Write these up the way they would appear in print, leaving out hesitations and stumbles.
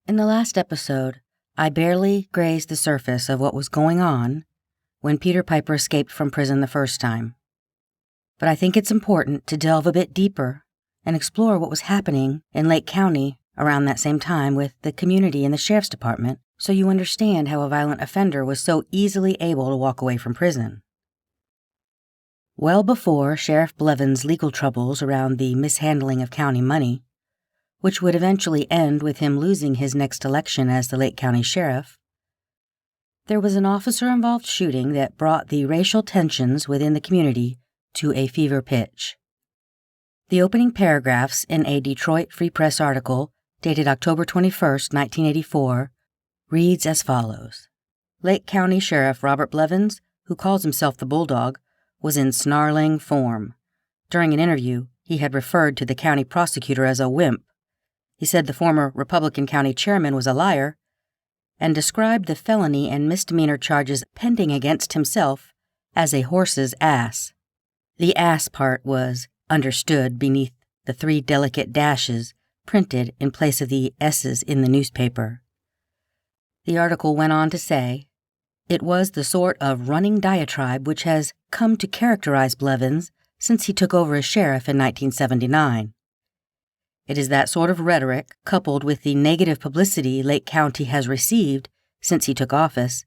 In the last episode, I barely grazed the surface of what was going on when Peter Piper escaped from prison the first time. But I think it's important to delve a bit deeper and explore what was happening in Lake County around that same time with the community and the sheriff's department, so you understand how a violent offender was so easily able to walk away from prison. Well before Sheriff Blevins' legal troubles around the mishandling of county money, which would eventually end with him losing his next election as the Lake County Sheriff, there was an officer-involved shooting that brought the racial tensions within the community to a fever pitch. The opening paragraphs in a Detroit Free Press article dated October 21, 1984, reads as follows. Lake County Sheriff Robert Blevins, who calls himself the Bulldog, was in snarling form. During an interview, he had referred to the county prosecutor as a wimp. He said the former Republican county chairman was a liar and described the felony and misdemeanor charges pending against himself as a horse's ass. The ass part was understood beneath the 3 delicate dashes printed in place of the S's in the newspaper. The article went on to say, it was the sort of running diatribe which has come to characterize Blevins since he took over as sheriff in 1979. It is that sort of rhetoric, coupled with the negative publicity Lake County has received since he took office,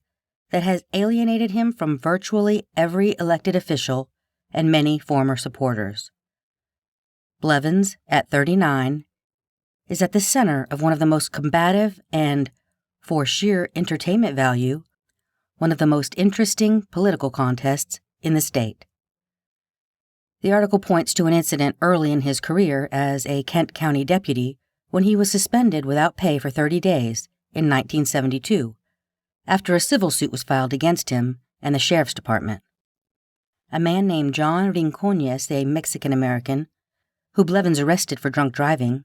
that has alienated him from virtually every elected official and many former supporters. Blevins, at 39, is at the center of one of the most combative and, for sheer entertainment value, one of the most interesting political contests in the state. The article points to an incident early in his career as a Kent County deputy when he was suspended without pay for 30 days in 1972, after a civil suit was filed against him and the sheriff's department. A man named John Rincones, a Mexican-American, who Blevins arrested for drunk driving,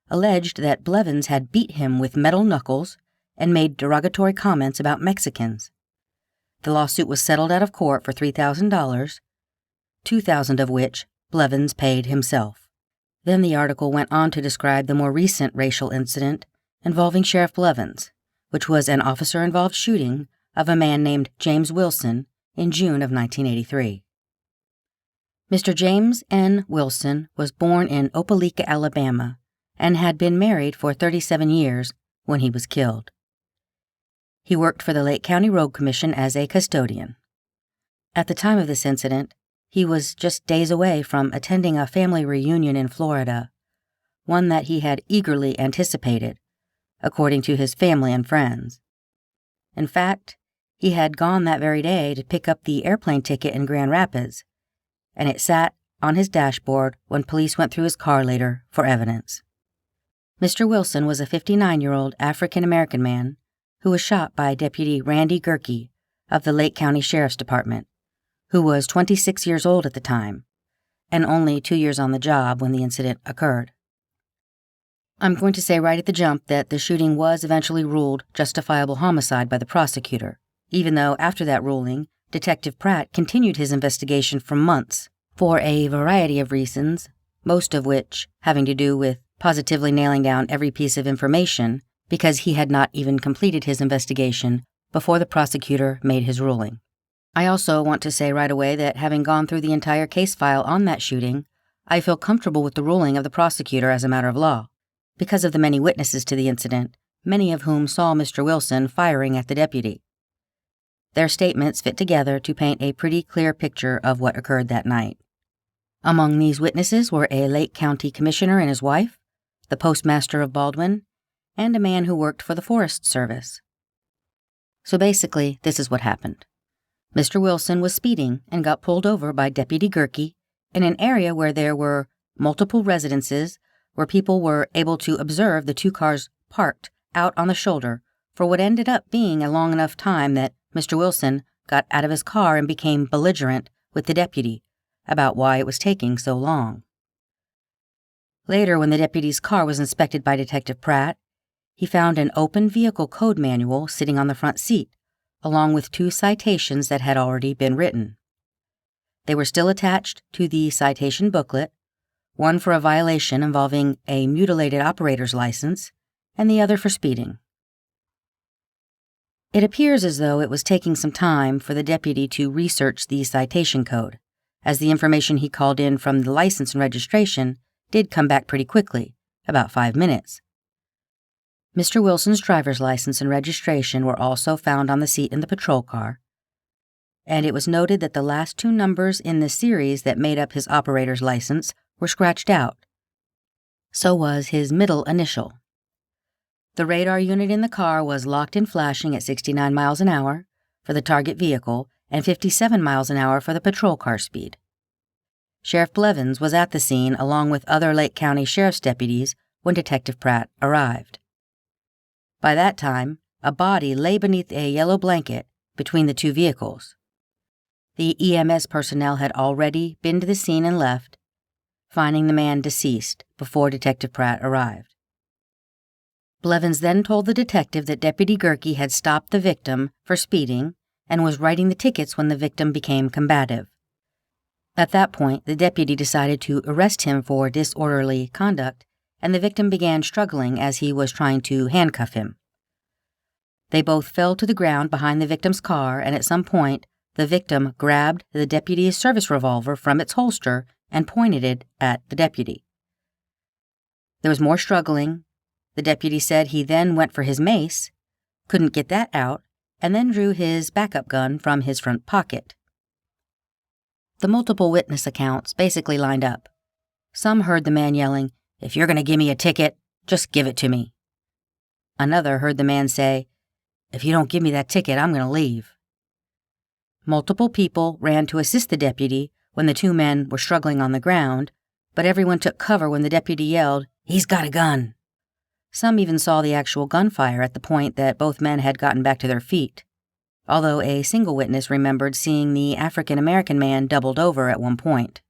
alleged that Blevins had beat him with metal knuckles and made derogatory comments about Mexicans. The lawsuit was settled out of court for $3,000, $2,000 of which Blevins paid himself. Then the article went on to describe the more recent racial incident involving Sheriff Blevins, which was an officer-involved shooting of a man named James Wilson in June of 1983. Mr. James N. Wilson was born in Opelika, Alabama, and had been married for 37 years when he was killed. He worked for the Lake County Road Commission as a custodian. At the time of this incident, he was just days away from attending a family reunion in Florida, one that he had eagerly anticipated, according to his family and friends. In fact, he had gone that very day to pick up the airplane ticket in Grand Rapids, and it sat on his dashboard when police went through his car later for evidence. Mr. Wilson was a 59-year-old African-American man who was shot by Deputy Randy Gerke of the Lake County Sheriff's Department, who was 26 years old at the time, and only 2 years on the job when the incident occurred. I'm going to say right at the jump that the shooting was eventually ruled justifiable homicide by the prosecutor, even though after that ruling, Detective Pratt continued his investigation for months for a variety of reasons, most of which having to do with positively nailing down every piece of information because he had not even completed his investigation before the prosecutor made his ruling. I also want to say right away that having gone through the entire case file on that shooting, I feel comfortable with the ruling of the prosecutor as a matter of law, because of the many witnesses to the incident, many of whom saw Mr. Wilson firing at the deputy. Their statements fit together to paint a pretty clear picture of what occurred that night. Among these witnesses were a Lake County commissioner and his wife, the postmaster of Baldwin, and a man who worked for the Forest Service. So basically, this is what happened. Mr. Wilson was speeding and got pulled over by Deputy Gerke in an area where there were multiple residences where people were able to observe the 2 cars parked out on the shoulder for what ended up being a long enough time that Mr. Wilson got out of his car and became belligerent with the deputy about why it was taking so long. Later, when the deputy's car was inspected by Detective Pratt, he found an open vehicle code manual sitting on the front seat, along with 2 citations that had already been written. They were still attached to the citation booklet, one for a violation involving a mutilated operator's license, and the other for speeding. It appears as though it was taking some time for the deputy to research the citation code, as the information he called in from the license and registration did come back pretty quickly, about 5 minutes. Mr. Wilson's driver's license and registration were also found on the seat in the patrol car, and it was noted that the last 2 numbers in the series that made up his operator's license were scratched out. So was his middle initial. The radar unit in the car was locked and flashing at 69 miles an hour for the target vehicle and 57 miles an hour for the patrol car speed. Sheriff Blevins was at the scene along with other Lake County Sheriff's deputies when Detective Pratt arrived. By that time, a body lay beneath a yellow blanket between the 2 vehicles. The EMS personnel had already been to the scene and left, finding the man deceased before Detective Pratt arrived. Blevins then told the detective that Deputy Gerke had stopped the victim for speeding and was writing the tickets when the victim became combative. At that point, the deputy decided to arrest him for disorderly conduct, and the victim began struggling as he was trying to handcuff him. They both fell to the ground behind the victim's car, and at some point, the victim grabbed the deputy's service revolver from its holster and pointed it at the deputy. There was more struggling. The deputy said he then went for his mace, couldn't get that out, and then drew his backup gun from his front pocket. The multiple witness accounts basically lined up. Some heard the man yelling, "If you're going to give me a ticket, just give it to me." Another heard the man say, "If you don't give me that ticket, I'm going to leave." Multiple people ran to assist the deputy when the 2 men were struggling on the ground, but everyone took cover when the deputy yelled, "He's got a gun." Some even saw the actual gunfire at the point that both men had gotten back to their feet, although a single witness remembered seeing the African-American man doubled over at one point.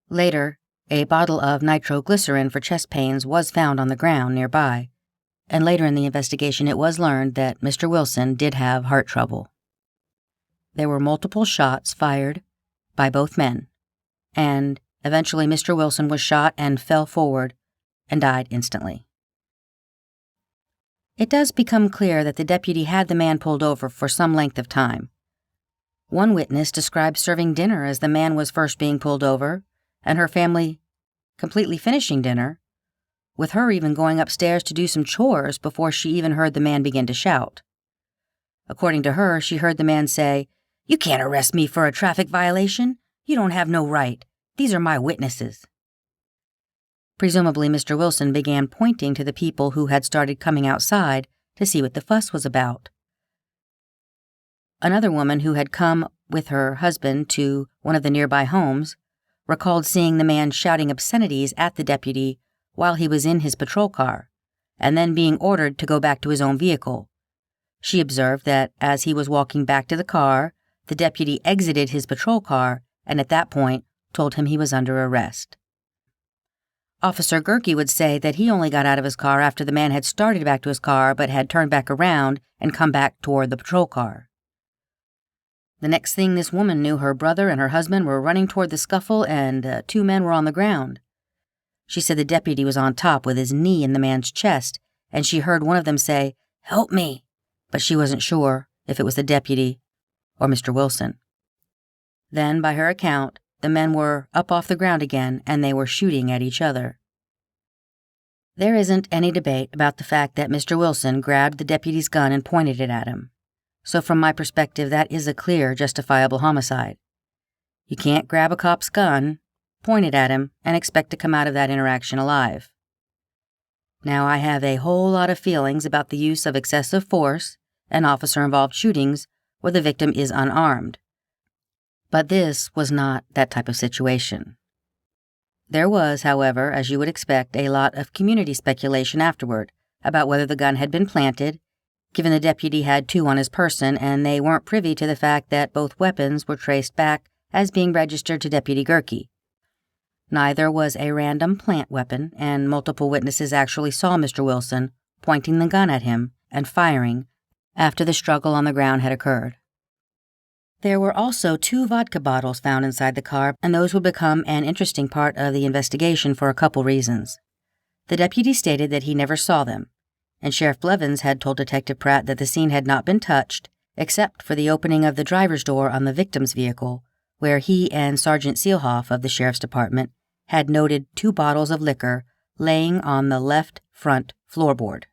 Later, a bottle of nitroglycerin for chest pains was found on the ground nearby, and later in the investigation it was learned that Mr. Wilson did have heart trouble. There were multiple shots fired by both men, and eventually Mr. Wilson was shot and fell forward and died instantly. It does become clear that the deputy had the man pulled over for some length of time. One witness described serving dinner as the man was first being pulled over, and her family completely finishing dinner, with her even going upstairs to do some chores before she even heard the man begin to shout. According to her, she heard the man say, "You can't arrest me for a traffic violation. You don't have no right. These are my witnesses." Presumably, Mr. Wilson began pointing to the people who had started coming outside to see what the fuss was about. Another woman who had come with her husband to one of the nearby homes recalled seeing the man shouting obscenities at the deputy while he was in his patrol car, and then being ordered to go back to his own vehicle. She observed that as he was walking back to the car, the deputy exited his patrol car and at that point told him he was under arrest. Officer Gerke would say that he only got out of his car after the man had started back to his car but had turned back around and come back toward the patrol car. The next thing this woman knew, her brother and her husband were running toward the scuffle and 2 men were on the ground. She said the deputy was on top with his knee in the man's chest, and she heard one of them say, "Help me," but she wasn't sure if it was the deputy or Mr. Wilson. Then, by her account, the men were up off the ground again and they were shooting at each other. There isn't any debate about the fact that Mr. Wilson grabbed the deputy's gun and pointed it at him. So from my perspective, that is a clear, justifiable homicide. You can't grab a cop's gun, point it at him, and expect to come out of that interaction alive. Now, I have a whole lot of feelings about the use of excessive force and officer-involved shootings where the victim is unarmed. But this was not that type of situation. There was, however, as you would expect, a lot of community speculation afterward about whether the gun had been planted, given the deputy had 2 on his person and they weren't privy to the fact that both weapons were traced back as being registered to Deputy Gerke. Neither was a random plant weapon, and multiple witnesses actually saw Mr. Wilson pointing the gun at him and firing after the struggle on the ground had occurred. There were also 2 vodka bottles found inside the car, and those would become an interesting part of the investigation for a couple reasons. The deputy stated that he never saw them, and Sheriff Blevins had told Detective Pratt that the scene had not been touched except for the opening of the driver's door on the victim's vehicle, where he and Sergeant Seelhoff of the Sheriff's Department had noted 2 bottles of liquor laying on the left front floorboard.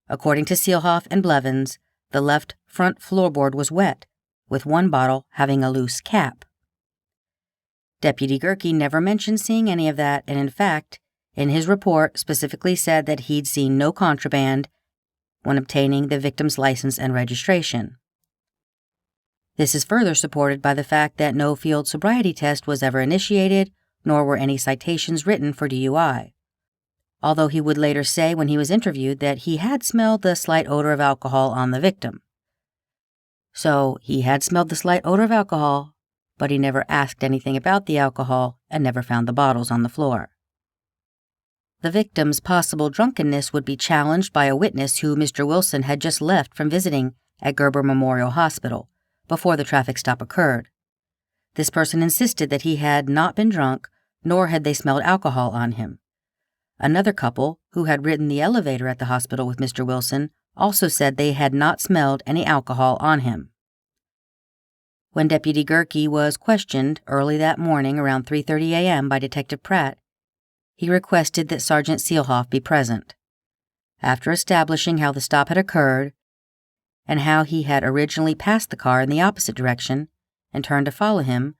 According to Seelhoff and Blevins, the left front floorboard was wet, with 1 bottle having a loose cap. Deputy Gerke never mentioned seeing any of that, and in fact, in his report specifically said that he'd seen no contraband when obtaining the victim's license and registration. This is further supported by the fact that no field sobriety test was ever initiated, nor were any citations written for DUI. Although he would later say when he was interviewed that he had smelled the slight odor of alcohol on the victim. So he had smelled the slight odor of alcohol, but he never asked anything about the alcohol and never found the bottles on the floor. The victim's possible drunkenness would be challenged by a witness who Mr. Wilson had just left from visiting at Gerber Memorial Hospital before the traffic stop occurred. This person insisted that he had not been drunk, nor had they smelled alcohol on him. Another couple, who had ridden the elevator at the hospital with Mr. Wilson, also said they had not smelled any alcohol on him. When Deputy Gerke was questioned early that morning around 3:30 a.m. by Detective Pratt, he requested that Sergeant Seelhoff be present. After establishing how the stop had occurred and how he had originally passed the car in the opposite direction and turned to follow him,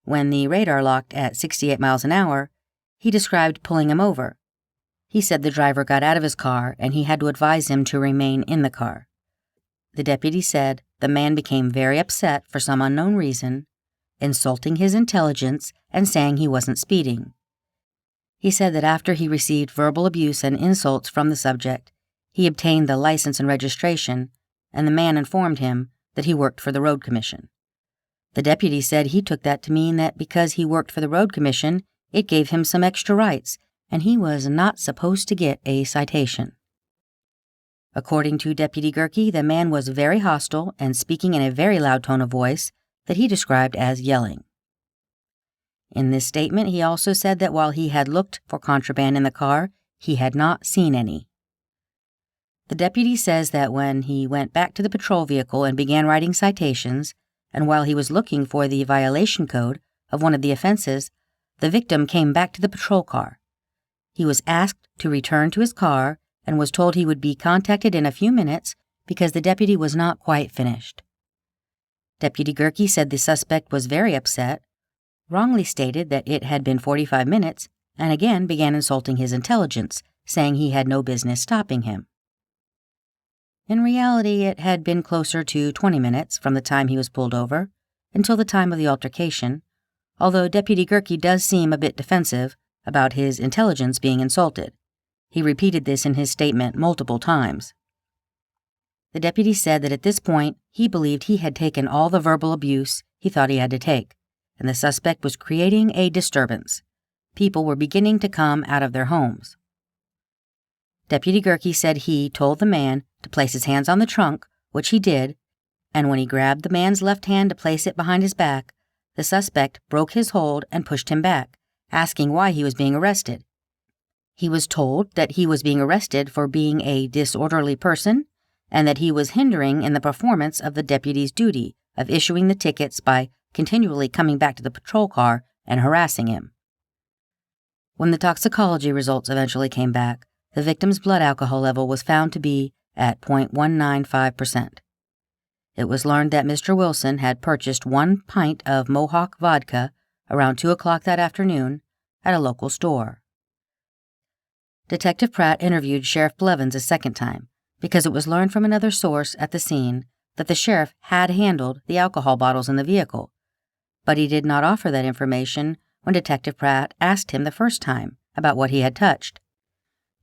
when the radar locked at 68 miles an hour, he described pulling him over. He said the driver got out of his car and he had to advise him to remain in the car. The deputy said the man became very upset for some unknown reason, insulting his intelligence and saying he wasn't speeding. He said that after he received verbal abuse and insults from the subject, he obtained the license and registration, and the man informed him that he worked for the Road Commission. The deputy said he took that to mean that because he worked for the Road Commission, it gave him some extra rights, and he was not supposed to get a citation. According to Deputy Gerke, the man was very hostile and speaking in a very loud tone of voice that he described as yelling. In this statement, he also said that while he had looked for contraband in the car, he had not seen any. The deputy says that when he went back to the patrol vehicle and began writing citations, and while he was looking for the violation code of one of the offenses, the victim came back to the patrol car. He was asked to return to his car and was told he would be contacted in a few minutes because the deputy was not quite finished. Deputy Gerke said the suspect was very upset, wrongly stated that it had been 45 minutes, and again began insulting his intelligence, saying he had no business stopping him. In reality, it had been closer to 20 minutes from the time he was pulled over until the time of the altercation, although Deputy Gerke does seem a bit defensive about his intelligence being insulted. He repeated this in his statement multiple times. The deputy said that at this point, he believed he had taken all the verbal abuse he thought he had to take, and the suspect was creating a disturbance. People were beginning to come out of their homes. Deputy Gerke said he told the man to place his hands on the trunk, which he did, and when he grabbed the man's left hand to place it behind his back, the suspect broke his hold and pushed him back, asking why he was being arrested. He was told that he was being arrested for being a disorderly person and that he was hindering in the performance of the deputy's duty of issuing the tickets by continually coming back to the patrol car and harassing him. When the toxicology results eventually came back, the victim's blood alcohol level was found to be at 0.195%. It was learned that Mr. Wilson had purchased 1 pint of Mohawk vodka around 2 o'clock that afternoon at a local store. Detective Pratt interviewed Sheriff Blevins a second time because it was learned from another source at the scene that the sheriff had handled the alcohol bottles in the vehicle, but he did not offer that information when Detective Pratt asked him the first time about what he had touched.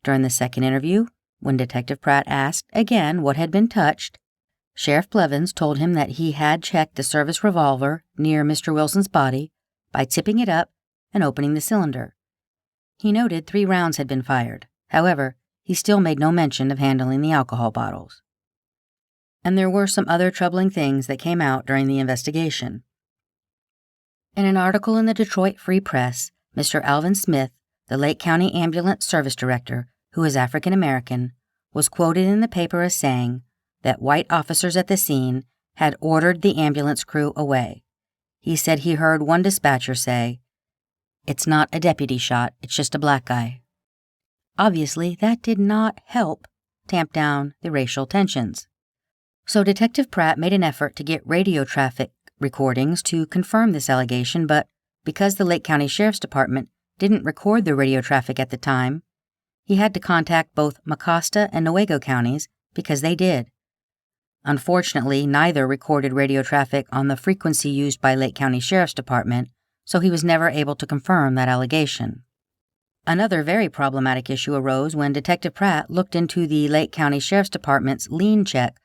During the second interview, when Detective Pratt asked again what had been touched, Sheriff Blevins told him that he had checked the service revolver near Mr. Wilson's body by tipping it up and opening the cylinder. He noted 3 rounds had been fired. However, he still made no mention of handling the alcohol bottles. And there were some other troubling things that came out during the investigation. In an article in the Detroit Free Press, Mr. Alvin Smith, the Lake County Ambulance Service Director, who is African American, was quoted in the paper as saying that white officers at the scene had ordered the ambulance crew away. He said he heard one dispatcher say, "It's not a deputy shot, it's just a black guy." Obviously, that did not help tamp down the racial tensions. So Detective Pratt made an effort to get radio traffic recordings to confirm this allegation, but because the Lake County Sheriff's Department didn't record the radio traffic at the time, he had to contact both Mecosta and Newaygo counties because they did. Unfortunately, neither recorded radio traffic on the frequency used by Lake County Sheriff's Department, so he was never able to confirm that allegation. Another very problematic issue arose when Detective Pratt looked into the Lake County Sheriff's Department's lien check.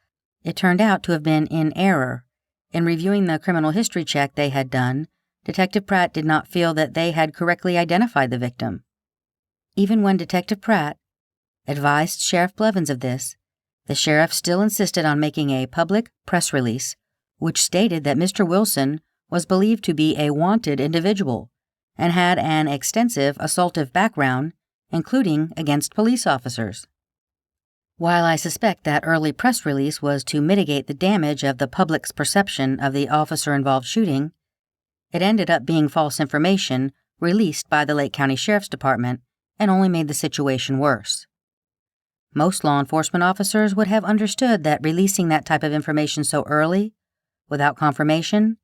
It turned out to have been in error. In reviewing the criminal history check they had done, Detective Pratt did not feel that they had correctly identified the victim. Even when Detective Pratt advised Sheriff Blevins of this, the sheriff still insisted on making a public press release, which stated that Mr. Wilson was believed to be a wanted individual and had an extensive assaultive background, including against police officers. While I suspect that early press release was to mitigate the damage of the public's perception of the officer-involved shooting, it ended up being false information released by the Lake County Sheriff's Department and only made the situation worse. Most law enforcement officers would have understood that releasing that type of information so early, without confirmation,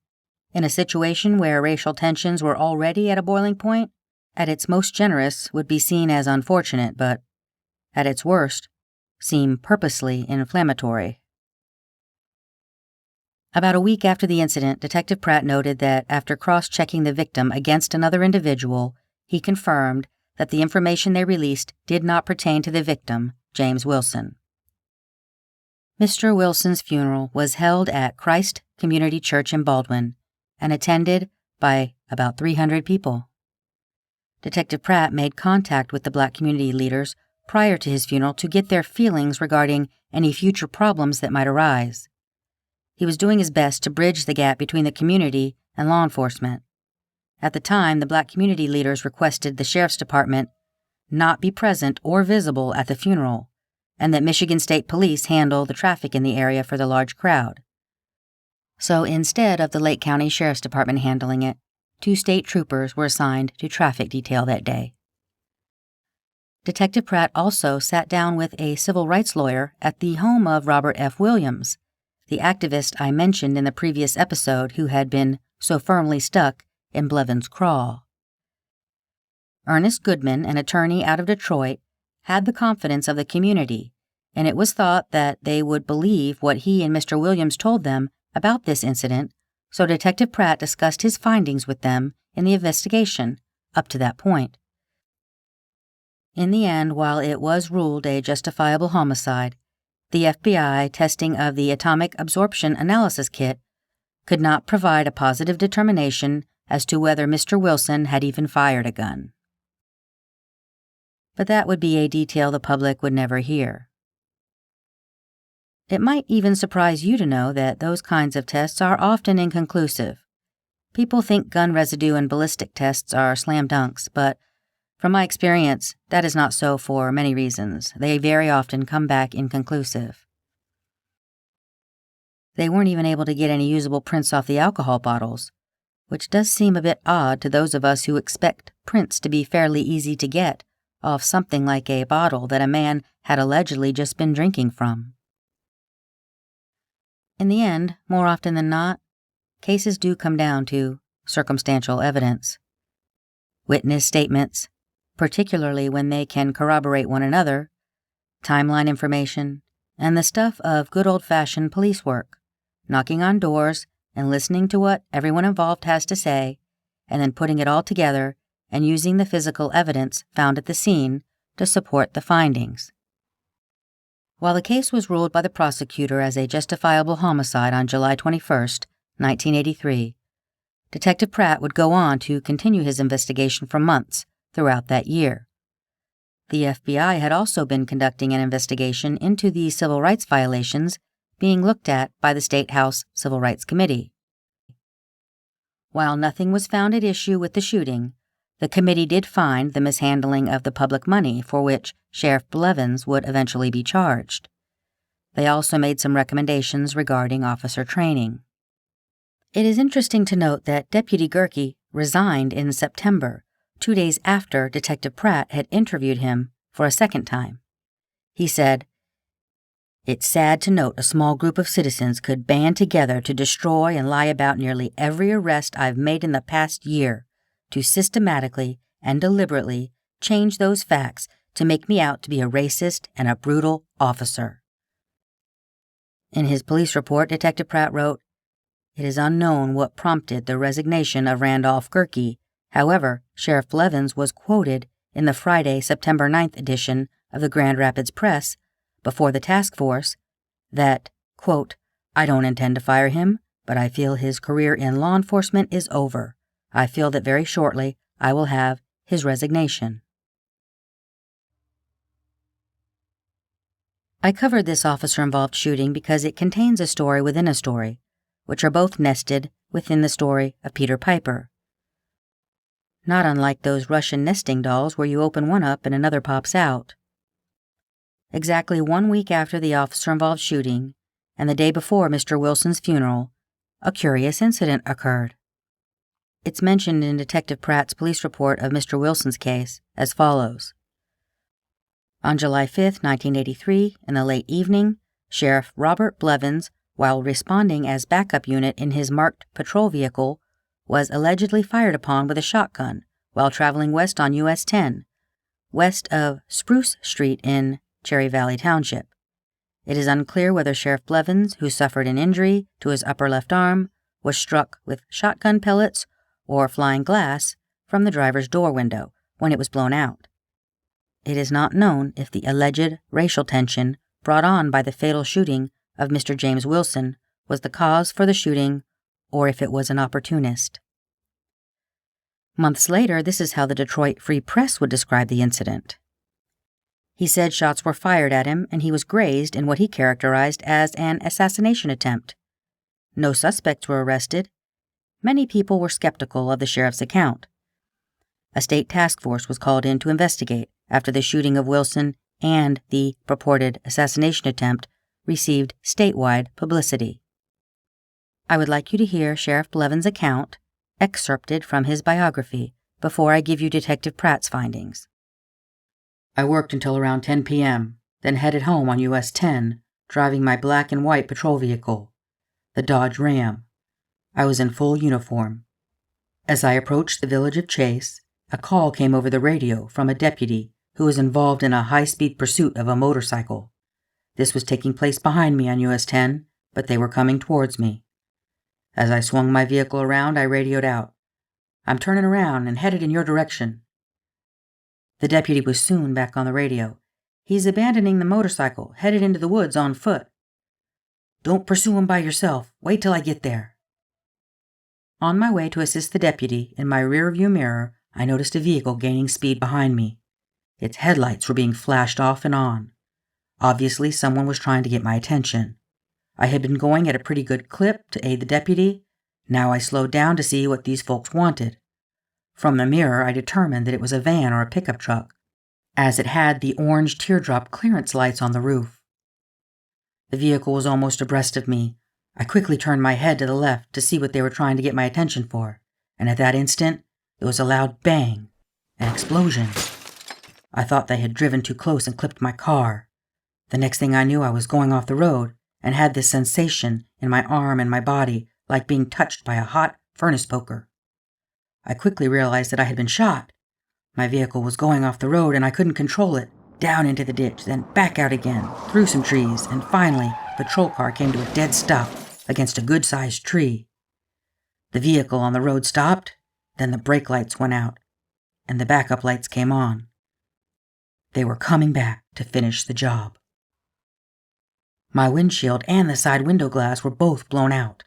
in a situation where racial tensions were already at a boiling point, at its most generous would be seen as unfortunate, but at its worst, seem purposely inflammatory. About a week after the incident, Detective Pratt noted that after cross-checking the victim against another individual, he confirmed that the information they released did not pertain to the victim, James Wilson. Mr. Wilson's funeral was held at Christ Community Church in Baldwin and attended by about 300 people. Detective Pratt made contact with the Black community leaders prior to his funeral to get their feelings regarding any future problems that might arise. He was doing his best to bridge the gap between the community and law enforcement. At the time, the Black community leaders requested the Sheriff's Department not be present or visible at the funeral, and that Michigan State Police handle the traffic in the area for the large crowd. So instead of the Lake County Sheriff's Department handling it, 2 state troopers were assigned to traffic detail that day. Detective Pratt also sat down with a civil rights lawyer at the home of Robert F. Williams, the activist I mentioned in the previous episode who had been so firmly stuck in Blevins' craw. Ernest Goodman, an attorney out of Detroit, had the confidence of the community, and it was thought that they would believe what he and Mr. Williams told them about this incident, so Detective Pratt discussed his findings with them in the investigation up to that point. In the end, while it was ruled a justifiable homicide, the FBI testing of the atomic absorption analysis kit could not provide a positive determination as to whether Mr. Wilson had even fired a gun. But that would be a detail the public would never hear. It might even surprise you to know that those kinds of tests are often inconclusive. People think gun residue and ballistic tests are slam dunks, but from my experience, that is not so for many reasons. They very often come back inconclusive. They weren't even able to get any usable prints off the alcohol bottles, which does seem a bit odd to those of us who expect prints to be fairly easy to get off something like a bottle that a man had allegedly just been drinking from. In the end, more often than not, cases do come down to circumstantial evidence. Witness statements, particularly when they can corroborate one another, timeline information, and the stuff of good old-fashioned police work, knocking on doors and listening to what everyone involved has to say, and then putting it all together and using the physical evidence found at the scene to support the findings. While the case was ruled by the prosecutor as a justifiable homicide on July 21, 1983, Detective Pratt would go on to continue his investigation for months throughout that year. The FBI had also been conducting an investigation into the civil rights violations being looked at by the State House Civil Rights Committee. While nothing was found at issue with the shooting, the committee did find the mishandling of the public money for which Sheriff Blevins would eventually be charged. They also made some recommendations regarding officer training. It is interesting to note that Deputy Gerke resigned in September, 2 days after Detective Pratt had interviewed him for a second time. He said, "It's sad to note a small group of citizens could band together to destroy and lie about nearly every arrest I've made in the past year, to systematically and deliberately change those facts to make me out to be a racist and a brutal officer." In his police report, Detective Pratt wrote, "It is unknown what prompted the resignation of Randolph Gerke. However, Sheriff Blevins was quoted in the Friday, September 9th edition of the Grand Rapids Press before the task force that, quote, 'I don't intend to fire him, but I feel his career in law enforcement is over. I feel that very shortly I will have his resignation.'" I covered this officer-involved shooting because it contains a story within a story, which are both nested within the story of Peter Piper. Not unlike those Russian nesting dolls where you open one up and another pops out. Exactly 1 week after the officer-involved shooting, and the day before Mr. Wilson's funeral, a curious incident occurred. It's mentioned in Detective Pratt's police report of Mr. Wilson's case as follows. On July 5, 1983, in the late evening, Sheriff Robert Blevins, while responding as backup unit in his marked patrol vehicle, was allegedly fired upon with a shotgun while traveling west on US 10, west of Spruce Street in Cherry Valley Township. It is unclear whether Sheriff Blevins, who suffered an injury to his upper left arm, was struck with shotgun pellets or flying glass from the driver's door window when it was blown out. It is not known if the alleged racial tension brought on by the fatal shooting of Mr. James Wilson was the cause for the shooting or if it was an opportunist. Months later, this is how the Detroit Free Press would describe the incident. He said shots were fired at him and he was grazed in what he characterized as an assassination attempt. No suspects were arrested. Many people were skeptical of the sheriff's account. A state task force was called in to investigate after the shooting of Wilson and the purported assassination attempt received statewide publicity. I would like you to hear Sheriff Blevins' account, excerpted from his biography, before I give you Detective Pratt's findings. "I worked until around 10 p.m., then headed home on US 10, driving my black and white patrol vehicle, the Dodge Ram. I was in full uniform. As I approached the village of Chase, a call came over the radio from a deputy who was involved in a high-speed pursuit of a motorcycle. This was taking place behind me on US 10, but they were coming towards me. As I swung my vehicle around, I radioed out, 'I'm turning around and headed in your direction.' The deputy was soon back on the radio. 'He's abandoning the motorcycle, headed into the woods on foot. Don't pursue him by yourself. Wait till I get there.' On my way to assist the deputy, in my rear-view mirror, I noticed a vehicle gaining speed behind me. Its headlights were being flashed off and on. Obviously, someone was trying to get my attention. I had been going at a pretty good clip to aid the deputy. Now I slowed down to see what these folks wanted. From the mirror, I determined that it was a van or a pickup truck, as it had the orange teardrop clearance lights on the roof. The vehicle was almost abreast of me. I quickly turned my head to the left to see what they were trying to get my attention for, and at that instant, there was a loud bang, an explosion. I thought they had driven too close and clipped my car. The next thing I knew, I was going off the road and had this sensation in my arm and my body like being touched by a hot furnace poker. I quickly realized that I had been shot. My vehicle was going off the road and I couldn't control it. Down into the ditch, then back out again, through some trees, and finally, the patrol car came to a dead stop against a good-sized tree. The vehicle on the road stopped, then the brake lights went out, and the backup lights came on. They were coming back to finish the job. My windshield and the side window glass were both blown out.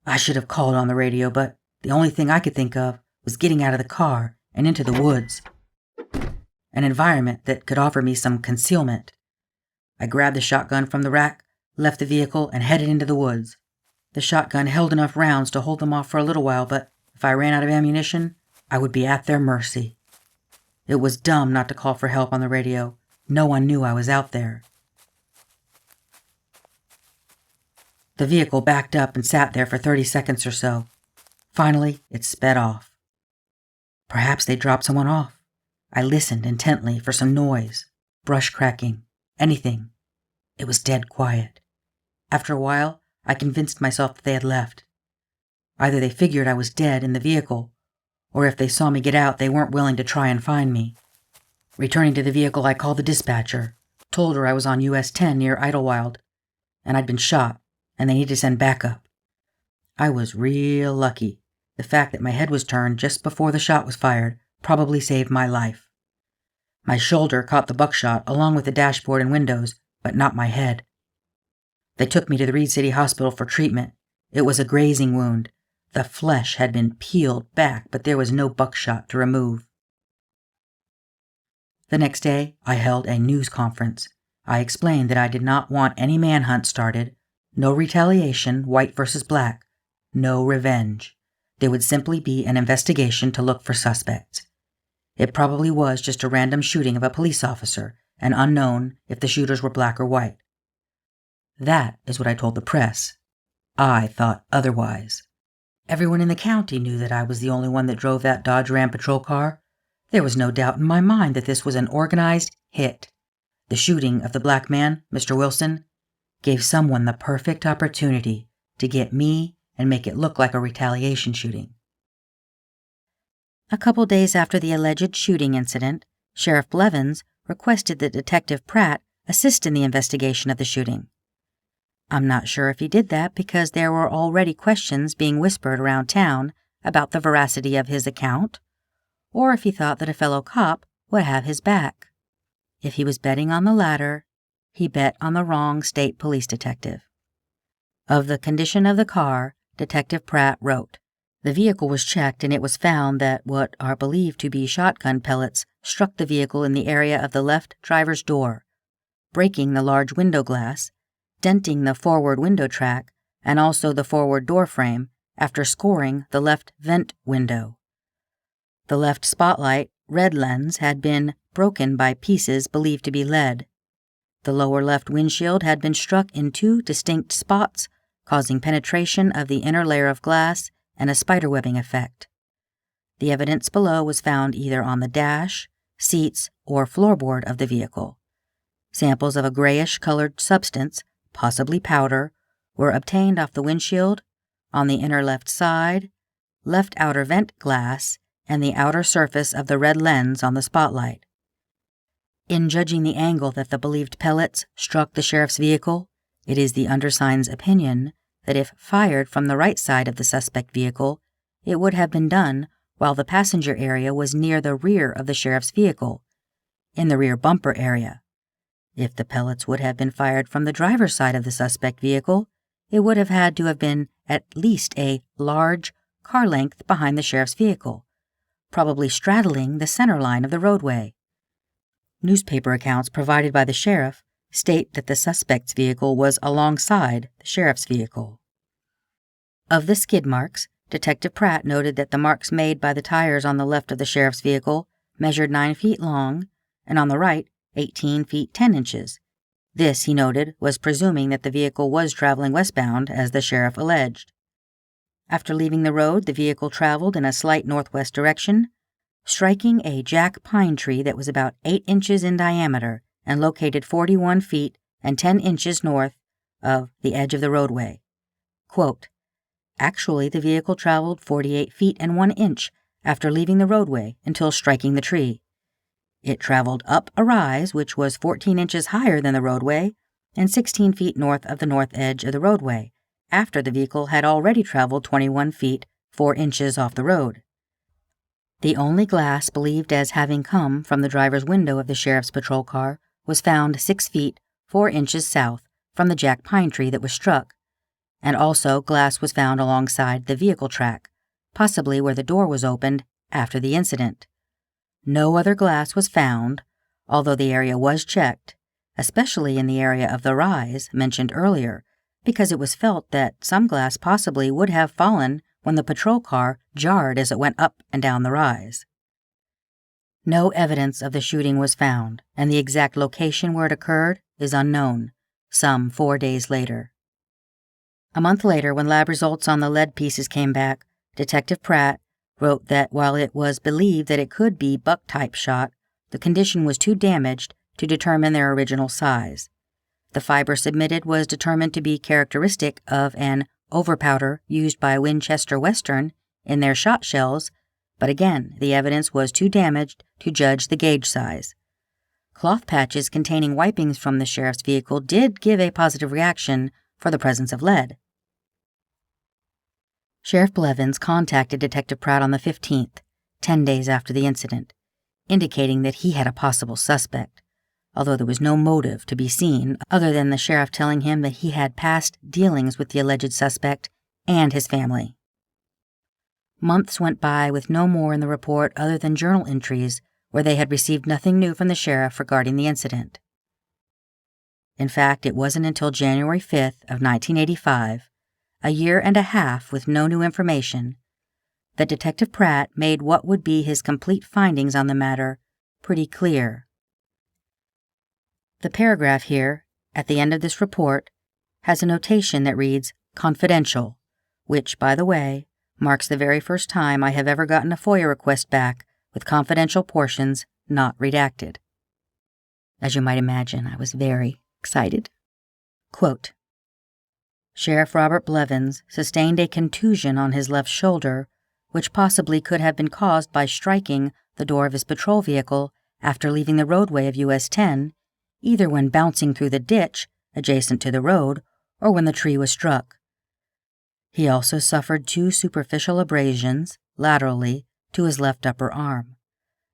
I should have called on the radio, but the only thing I could think of was getting out of the car and into the woods, an environment that could offer me some concealment. I grabbed the shotgun from the rack, left the vehicle, and headed into the woods. The shotgun held enough rounds to hold them off for a little while, but if I ran out of ammunition, I would be at their mercy. It was dumb not to call for help on the radio. No one knew I was out there. The vehicle backed up and sat there for 30 seconds or so. Finally, it sped off. Perhaps they dropped someone off. I listened intently for some noise, brush cracking, anything. It was dead quiet. After a while, I convinced myself that they had left. Either they figured I was dead in the vehicle, or if they saw me get out, they weren't willing to try and find me. Returning to the vehicle, I called the dispatcher, told her I was on US 10 near Idlewild, and I'd been shot, and they needed to send backup. I was real lucky. The fact that my head was turned just before the shot was fired probably saved my life. My shoulder caught the buckshot along with the dashboard and windows, but not my head. They took me to the Reed City Hospital for treatment. It was a grazing wound. The flesh had been peeled back, but there was no buckshot to remove. The next day, I held a news conference. I explained that I did not want any manhunt started, no retaliation, white versus black, no revenge. There would simply be an investigation to look for suspects. It probably was just a random shooting of a police officer, and unknown if the shooters were black or white. That is what I told the press. I thought otherwise. Everyone in the county knew that I was the only one that drove that Dodge Ram patrol car. There was no doubt in my mind that this was an organized hit. The shooting of the black man, Mr. Wilson, gave someone the perfect opportunity to get me and make it look like a retaliation shooting. A couple days after the alleged shooting incident, Sheriff Blevins requested that Detective Pratt assist in the investigation of the shooting. I'm not sure if he did that because there were already questions being whispered around town about the veracity of his account, or if he thought that a fellow cop would have his back. If he was betting on the latter, he bet on the wrong state police detective. Of the condition of the car, Detective Pratt wrote, "The vehicle was checked and it was found that what are believed to be shotgun pellets struck the vehicle in the area of the left driver's door, breaking the large window glass, denting the forward window track, and also the forward door frame after scoring the left vent window. The left spotlight, red lens, had been broken by pieces believed to be lead. The lower left windshield had been struck in two distinct spots, causing penetration of the inner layer of glass and a spiderwebbing effect. The evidence below was found either on the dash, seats, or floorboard of the vehicle. Samples of a grayish-colored substance, possibly powder, were obtained off the windshield, on the inner left side, left outer vent glass, and the outer surface of the red lens on the spotlight. In judging the angle that the believed pellets struck the sheriff's vehicle, it is the undersigned's opinion that if fired from the right side of the suspect vehicle, it would have been done while the passenger area was near the rear of the sheriff's vehicle, in the rear bumper area. If the pellets would have been fired from the driver's side of the suspect vehicle, it would have had to have been at least a large car length behind the sheriff's vehicle, probably straddling the center line of the roadway. Newspaper accounts provided by the sheriff state that the suspect's vehicle was alongside the sheriff's vehicle. Of the skid marks, Detective Pratt noted that the marks made by the tires on the left of the sheriff's vehicle measured 9 feet long, and on the right, 18 feet 10 inches. This, he noted, was presuming that the vehicle was traveling westbound, as the sheriff alleged. After leaving the road, the vehicle traveled in a slight northwest direction, striking a jack pine tree that was about 8 inches in diameter and located 41 feet and 10 inches north of the edge of the roadway. Quote, "Actually, the vehicle traveled 48 feet and 1 inch after leaving the roadway until striking the tree. It traveled up a rise which was 14 inches higher than the roadway and 16 feet north of the north edge of the roadway, after the vehicle had already traveled 21 feet 4 inches off the road. The only glass believed as having come from the driver's window of the sheriff's patrol car was found 6 feet 4 inches south from the jack pine tree that was struck, and also glass was found alongside the vehicle track, possibly where the door was opened after the incident. No other glass was found, although the area was checked, especially in the area of the rise mentioned earlier, because it was felt that some glass possibly would have fallen when the patrol car jarred as it went up and down the rise. No evidence of the shooting was found, and the exact location where it occurred is unknown, some 4 days later. A month later, when lab results on the lead pieces came back, Detective Pratt wrote that while it was believed that it could be buck-type shot, the condition was too damaged to determine their original size. The fiber submitted was determined to be characteristic of an overpowder used by Winchester Western in their shot shells, but again, the evidence was too damaged to judge the gauge size. Cloth patches containing wipings from the sheriff's vehicle did give a positive reaction for the presence of lead. Sheriff Blevins contacted Detective Pratt on the 15th, 10 days after the incident, indicating that he had a possible suspect, although there was no motive to be seen other than the sheriff telling him that he had past dealings with the alleged suspect and his family. Months went by with no more in the report other than journal entries where they had received nothing new from the sheriff regarding the incident. In fact, it wasn't until January 5th of 1985, a year and a half with no new information, that Detective Pratt made what would be his complete findings on the matter pretty clear. The paragraph here, at the end of this report, has a notation that reads, "Confidential," which, by the way, marks the very first time I have ever gotten a FOIA request back with confidential portions not redacted. As you might imagine, I was very excited. Quote, Sheriff Robert Blevins sustained a contusion on his left shoulder, which possibly could have been caused by striking the door of his patrol vehicle after leaving the roadway of US 10, either when bouncing through the ditch adjacent to the road or when the tree was struck. He also suffered 2 superficial abrasions, laterally, to his left upper arm.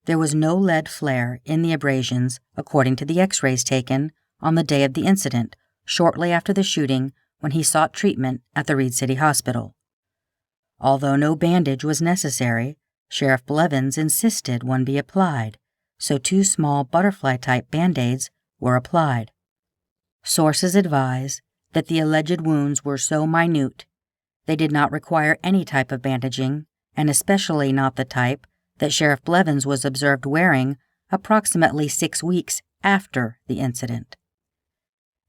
There was no lead flare in the abrasions, according to the X-rays taken on the day of the incident, shortly after the shooting when he sought treatment at the Reed City Hospital. Although no bandage was necessary, Sheriff Blevins insisted one be applied, so 2 small butterfly-type Band-Aids were applied. Sources advise that the alleged wounds were so minute they did not require any type of bandaging, and especially not the type that Sheriff Blevins was observed wearing approximately 6 weeks after the incident.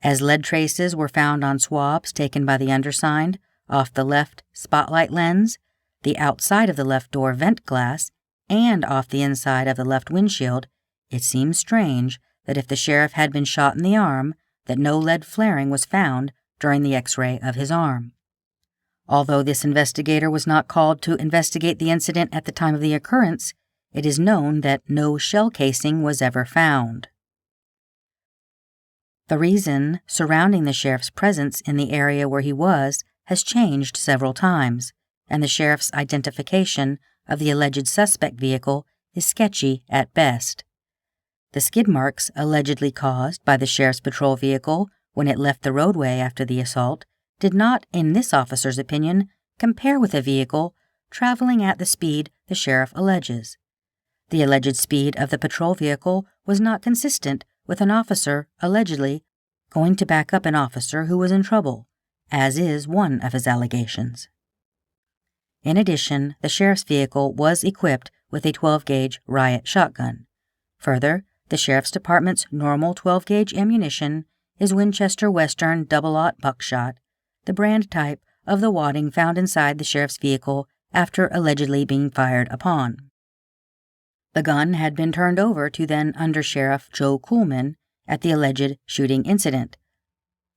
As lead traces were found on swabs taken by the undersigned off the left spotlight lens, the outside of the left door vent glass, and off the inside of the left windshield, it seems strange that if the sheriff had been shot in the arm, that no lead flaring was found during the X-ray of his arm. Although this investigator was not called to investigate the incident at the time of the occurrence, it is known that no shell casing was ever found. The reason surrounding the sheriff's presence in the area where he was has changed several times, and the sheriff's identification of the alleged suspect vehicle is sketchy at best. The skid marks allegedly caused by the sheriff's patrol vehicle when it left the roadway after the assault did not, in this officer's opinion, compare with a vehicle traveling at the speed the sheriff alleges. The alleged speed of the patrol vehicle was not consistent with an officer, allegedly, going to back up an officer who was in trouble, as is one of his allegations. In addition, the sheriff's vehicle was equipped with a 12-gauge riot shotgun. Further, the sheriff's department's normal 12-gauge ammunition is Winchester Western double-aught buckshot, the brand type of the wadding found inside the sheriff's vehicle after allegedly being fired upon. The gun had been turned over to then Under-Sheriff Joe Kuhlman at the alleged shooting incident.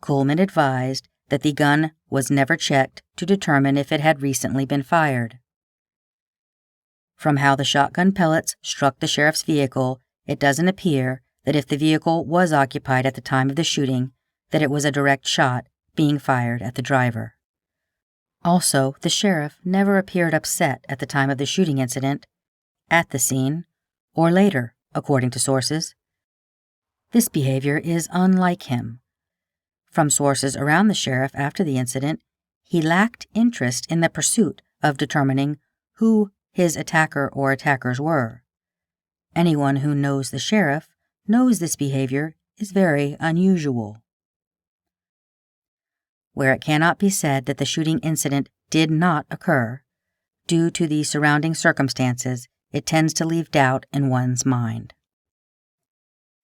Kuhlman advised that the gun was never checked to determine if it had recently been fired. From how the shotgun pellets struck the sheriff's vehicle, it doesn't appear that if the vehicle was occupied at the time of the shooting, that it was a direct shot being fired at the driver. Also, the sheriff never appeared upset at the time of the shooting incident, at the scene, or later, according to sources. This behavior is unlike him. From sources around the sheriff after the incident, he lacked interest in the pursuit of determining who his attacker or attackers were. Anyone who knows the sheriff knows this behavior is very unusual. Where it cannot be said that the shooting incident did not occur, due to the surrounding circumstances, it tends to leave doubt in one's mind.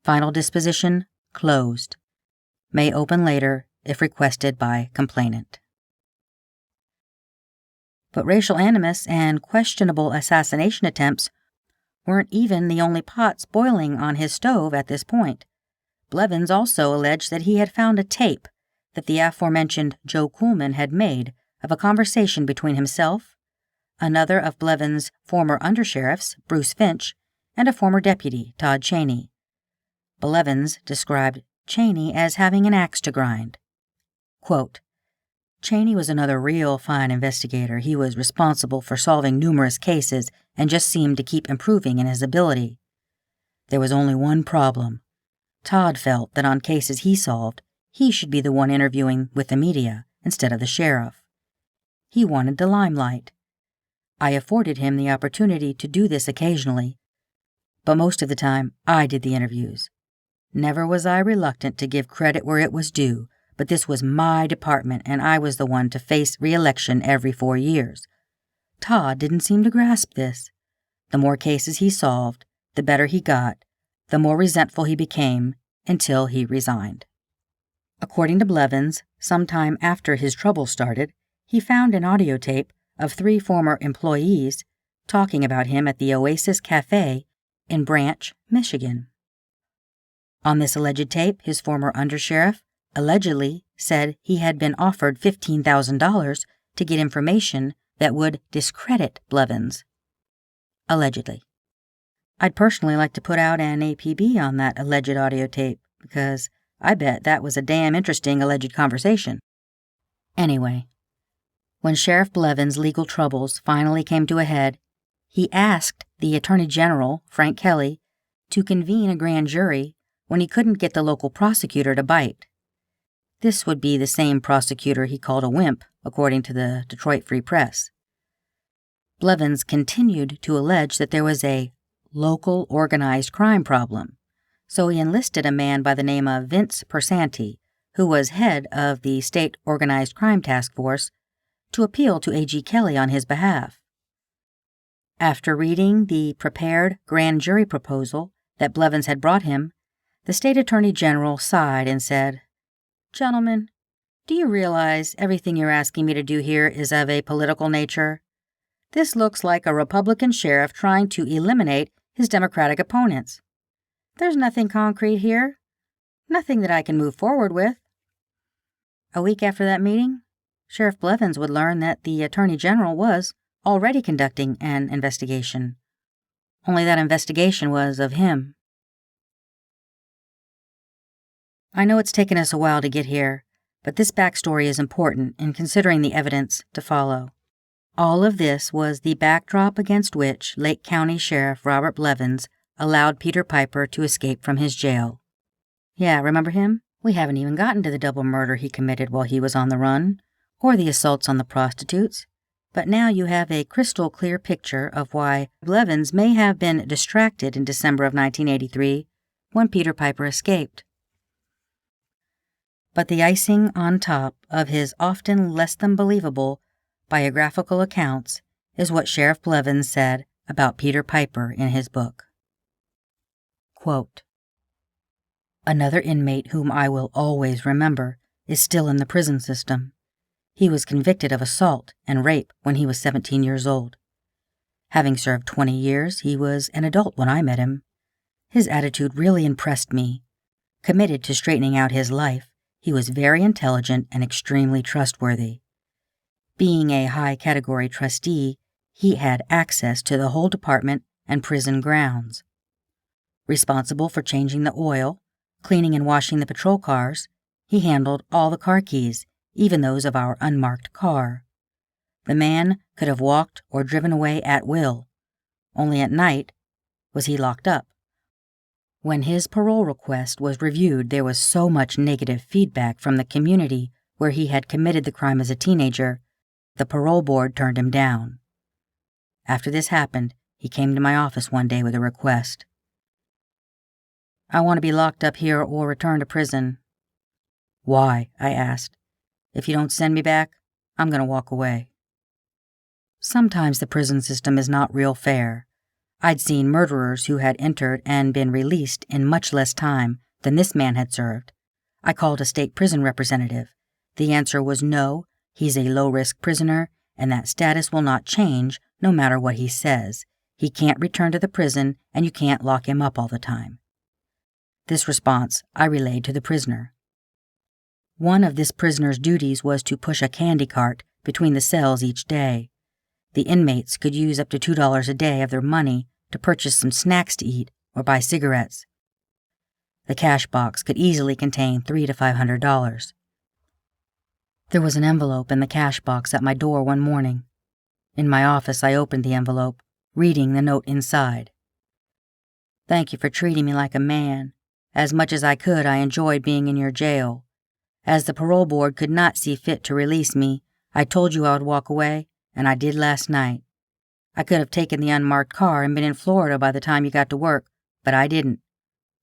Final disposition closed. May open later if requested by complainant. But racial animus and questionable assassination attempts weren't even the only pots boiling on his stove at this point. Blevins also alleged that he had found a tape that the aforementioned Joe Kuhlman had made of a conversation between himself, another of Blevins' former undersheriffs, Bruce Finch, and a former deputy, Todd Cheney. Blevins described Cheney as having an axe to grind. Quote, Cheney was another real fine investigator. He was responsible for solving numerous cases and just seemed to keep improving in his ability. There was only one problem. Todd felt that on cases he solved, he should be the one interviewing with the media instead of the sheriff. He wanted the limelight. I afforded him the opportunity to do this occasionally, but most of the time I did the interviews. Never was I reluctant to give credit where it was due, but this was my department and I was the one to face re-election every 4 years. Todd didn't seem to grasp this. The more cases he solved, the better he got, the more resentful he became, until he resigned. According to Blevins, sometime after his trouble started, he found an audio tape of 3 former employees talking about him at the Oasis Cafe in Branch, Michigan. On this alleged tape, his former undersheriff allegedly said he had been offered $15,000 to get information that would discredit Blevins. Allegedly. I'd personally like to put out an APB on that alleged audio tape, because I bet that was a damn interesting alleged conversation. Anyway, when Sheriff Blevins' legal troubles finally came to a head, he asked the Attorney General, Frank Kelly, to convene a grand jury when he couldn't get the local prosecutor to bite. This would be the same prosecutor he called a wimp, according to the Detroit Free Press. Blevins continued to allege that there was a local organized crime problem, so he enlisted a man by the name of Vince Persanti, who was head of the State Organized Crime Task Force, to appeal to A.G. Kelly on his behalf. After reading the prepared grand jury proposal that Blevins had brought him, the state attorney general sighed and said, Gentlemen, do you realize everything you're asking me to do here is of a political nature? This looks like a Republican sheriff trying to eliminate his Democratic opponents. There's nothing concrete here, nothing that I can move forward with. A week after that meeting, Sheriff Blevins would learn that the Attorney General was already conducting an investigation. Only that investigation was of him. I know it's taken us a while to get here, but this backstory is important in considering the evidence to follow. All of this was the backdrop against which Lake County Sheriff Robert Blevins allowed Peter Piper to escape from his jail. Yeah, remember him? We haven't even gotten to the double murder he committed while he was on the run, or the assaults on the prostitutes, but now you have a crystal clear picture of why Blevins may have been distracted in December of 1983 when Peter Piper escaped. But the icing on top of his often less than believable biographical accounts is what Sheriff Blevins said about Peter Piper in his book. Quote, Another inmate whom I will always remember is still in the prison system. He was convicted of assault and rape when he was 17 years old. Having served 20 years, he was an adult when I met him. His attitude really impressed me. Committed to straightening out his life, he was very intelligent and extremely trustworthy. Being a high-category trustee, he had access to the whole department and prison grounds. Responsible for changing the oil, cleaning and washing the patrol cars, he handled all the car keys, even those of our unmarked car. The man could have walked or driven away at will. Only at night was he locked up. When his parole request was reviewed, there was so much negative feedback from the community where he had committed the crime as a teenager, the parole board turned him down. After this happened, he came to my office one day with a request. I want to be locked up here or return to prison. Why? I asked. If you don't send me back, I'm going to walk away. Sometimes the prison system is not real fair. I'd seen murderers who had entered and been released in much less time than this man had served. I called a state prison representative. The answer was no, he's a low-risk prisoner, and that status will not change no matter what he says. He can't return to the prison, and you can't lock him up all the time. This response I relayed to the prisoner. One of this prisoner's duties was to push a candy cart between the cells each day. The inmates could use up to $2 a day of their money to purchase some snacks to eat or buy cigarettes. The cash box could easily contain $300 to $500. There was an envelope in the cash box at my door one morning. In my office, I opened the envelope, reading the note inside. "Thank you for treating me like a man. As much as I could, I enjoyed being in your jail. As the parole board could not see fit to release me, I told you I would walk away, and I did last night. I could have taken the unmarked car and been in Florida by the time you got to work, but I didn't.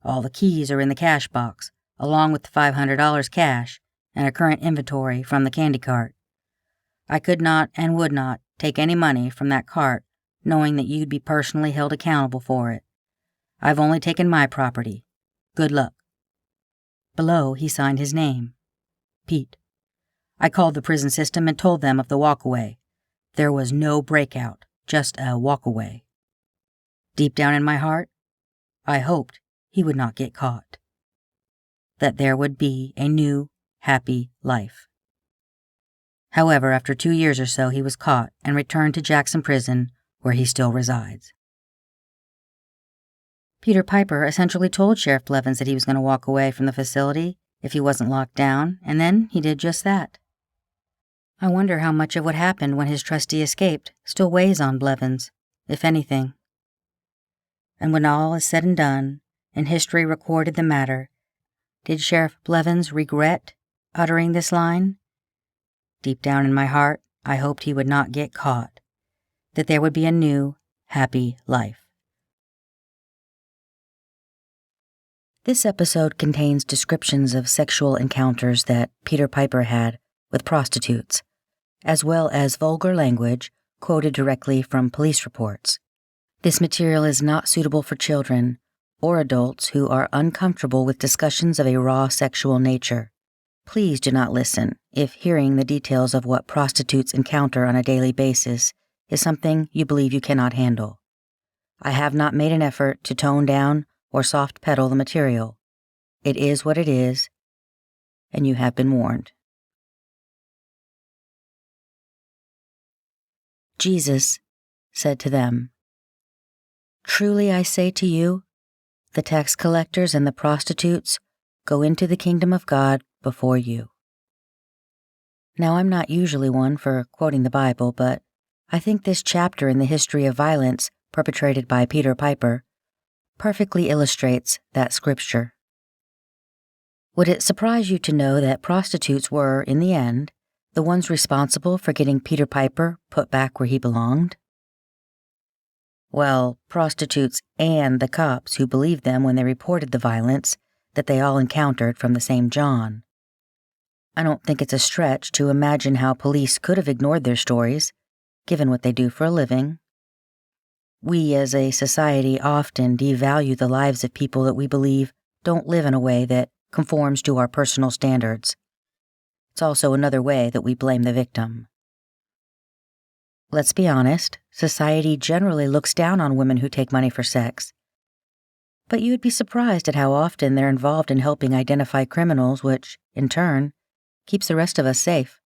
All the keys are in the cash box, along with the $500 cash and a current inventory from the candy cart. I could not and would not take any money from that cart, knowing that you'd be personally held accountable for it. I've only taken my property. Good luck." Below, he signed his name, Pete. I called the prison system and told them of the walkaway. There was no breakout, just a walkaway. Deep down in my heart, I hoped he would not get caught. That there would be a new, happy life. However, after 2 years or so, he was caught and returned to Jackson Prison, where he still resides. Peter Piper essentially told Sheriff Blevins that he was going to walk away from the facility if he wasn't locked down, and then he did just that. I wonder how much of what happened when his trustee escaped still weighs on Blevins, if anything. And when all is said and done, and history recorded the matter, did Sheriff Blevins regret uttering this line? Deep down in my heart, I hoped he would not get caught, that there would be a new, happy life. This episode contains descriptions of sexual encounters that Peter Piper had with prostitutes, as well as vulgar language quoted directly from police reports. This material is not suitable for children or adults who are uncomfortable with discussions of a raw sexual nature. Please do not listen if hearing the details of what prostitutes encounter on a daily basis is something you believe you cannot handle. I have not made an effort to tone down or soft pedal the material. It is what it is, and you have been warned. Jesus said to them, "Truly I say to you, the tax collectors and the prostitutes go into the kingdom of God before you." Now, I'm not usually one for quoting the Bible, but I think this chapter in the history of violence perpetrated by Peter Piper perfectly illustrates that scripture. Would it surprise you to know that prostitutes were, in the end, the ones responsible for getting Peter Piper put back where he belonged? Well, prostitutes and the cops who believed them when they reported the violence that they all encountered from the same John. I don't think it's a stretch to imagine how police could have ignored their stories, given what they do for a living. We as a society often devalue the lives of people that we believe don't live in a way that conforms to our personal standards. It's also another way that we blame the victim. Let's be honest, society generally looks down on women who take money for sex. But you'd be surprised at how often they're involved in helping identify criminals, which, in turn, keeps the rest of us safe.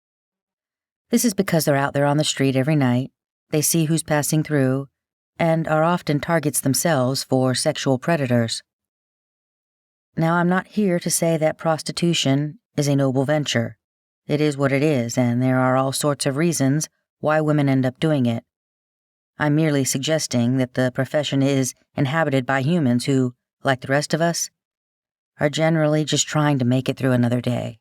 This is because they're out there on the street every night, they see who's passing through, and are often targets themselves for sexual predators. Now, I'm not here to say that prostitution is a noble venture. It is what it is, and there are all sorts of reasons why women end up doing it. I'm merely suggesting that the profession is inhabited by humans who, like the rest of us, are generally just trying to make it through another day.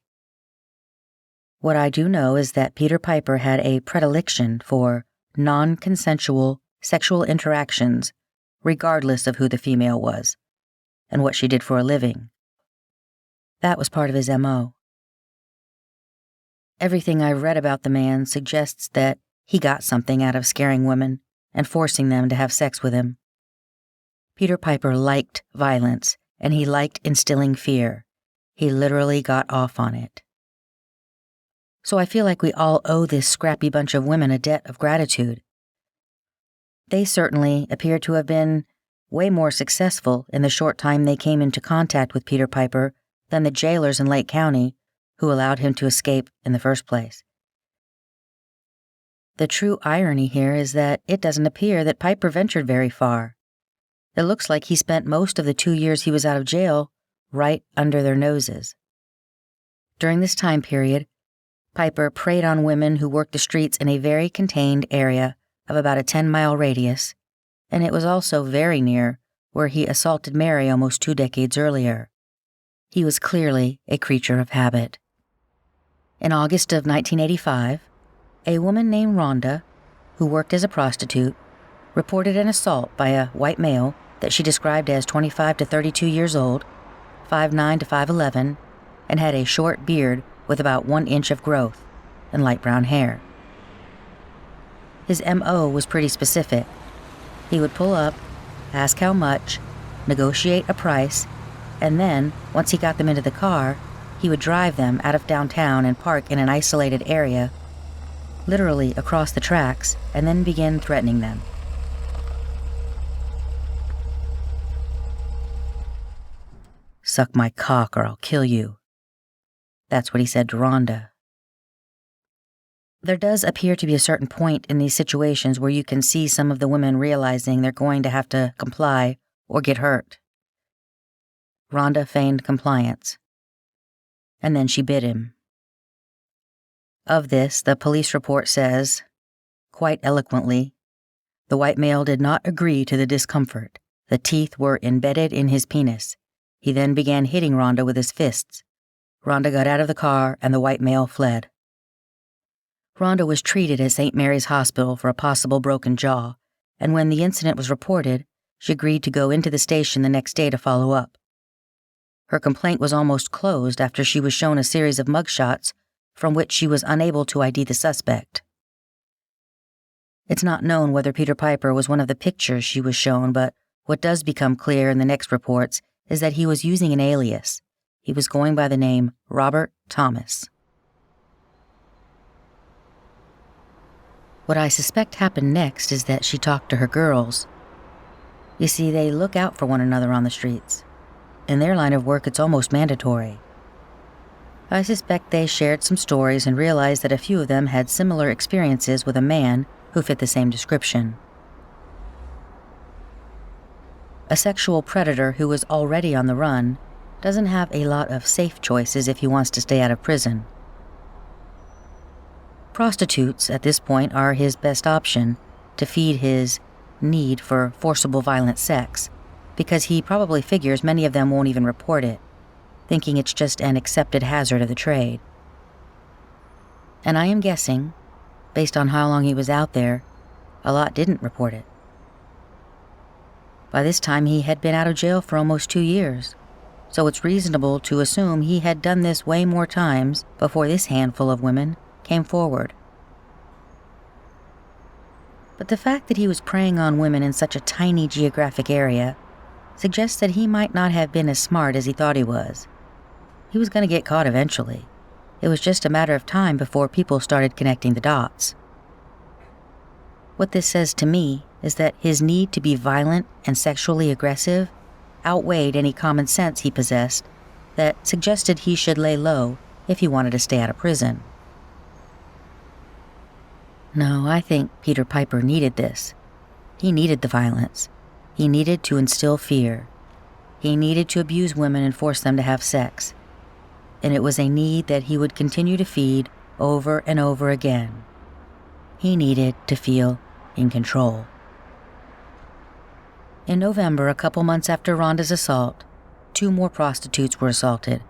What I do know is that Peter Piper had a predilection for non-consensual sexual interactions, regardless of who the female was, and what she did for a living. That was part of his MO. Everything I've read about the man suggests that he got something out of scaring women and forcing them to have sex with him. Peter Piper liked violence, and he liked instilling fear. He literally got off on it. So I feel like we all owe this scrappy bunch of women a debt of gratitude. They certainly appear to have been way more successful in the short time they came into contact with Peter Piper than the jailers in Lake County who allowed him to escape in the first place. The true irony here is that it doesn't appear that Piper ventured very far. It looks like he spent most of the 2 years he was out of jail right under their noses. During this time period, Piper preyed on women who worked the streets in a very contained area of about a 10-mile radius, and it was also very near where he assaulted Mary almost 2 decades earlier. He was clearly a creature of habit. In August of 1985, a woman named Rhonda, who worked as a prostitute, reported an assault by a white male that she described as 25 to 32 years old, 5'9 to 5'11, and had a short beard with about 1 inch of growth and light brown hair. His M.O. was pretty specific. He would pull up, ask how much, negotiate a price, and then, once he got them into the car, he would drive them out of downtown and park in an isolated area, literally across the tracks, and then begin threatening them. "Suck my cock or I'll kill you." That's what he said to Rhonda. There does appear to be a certain point in these situations where you can see some of the women realizing they're going to have to comply or get hurt. Rhonda feigned compliance, and then she bit him. Of this, the police report says, quite eloquently, the white male did not agree to the discomfort. The teeth were embedded in his penis. He then began hitting Rhonda with his fists. Rhonda got out of the car and the white male fled. Rhonda was treated at St. Mary's Hospital for a possible broken jaw, and when the incident was reported, she agreed to go into the station the next day to follow up. Her complaint was almost closed after she was shown a series of mugshots from which she was unable to ID the suspect. It's not known whether Peter Piper was one of the pictures she was shown, but what does become clear in the next reports is that he was using an alias. He was going by the name Robert Thomas. What I suspect happened next is that she talked to her girls. You see, they look out for one another on the streets. In their line of work, it's almost mandatory. I suspect they shared some stories and realized that a few of them had similar experiences with a man who fit the same description. A sexual predator who is already on the run doesn't have a lot of safe choices if he wants to stay out of prison. Prostitutes, at this point, are his best option to feed his need for forcible violent sex, because he probably figures many of them won't even report it, thinking it's just an accepted hazard of the trade. And I am guessing, based on how long he was out there, a lot didn't report it. By this time, he had been out of jail for almost 2 years, so it's reasonable to assume he had done this way more times before this handful of women came forward. But the fact that he was preying on women in such a tiny geographic area suggests that he might not have been as smart as he thought he was. He was going to get caught eventually. It was just a matter of time before people started connecting the dots. What this says to me is that his need to be violent and sexually aggressive outweighed any common sense he possessed that suggested he should lay low if he wanted to stay out of prison. No, I think Peter Piper needed this. He needed the violence. He needed to instill fear. He needed to abuse women and force them to have sex. And it was a need that he would continue to feed over and over again. He needed to feel in control. In November, a couple months after Rhonda's assault, 2 more prostitutes were assaulted,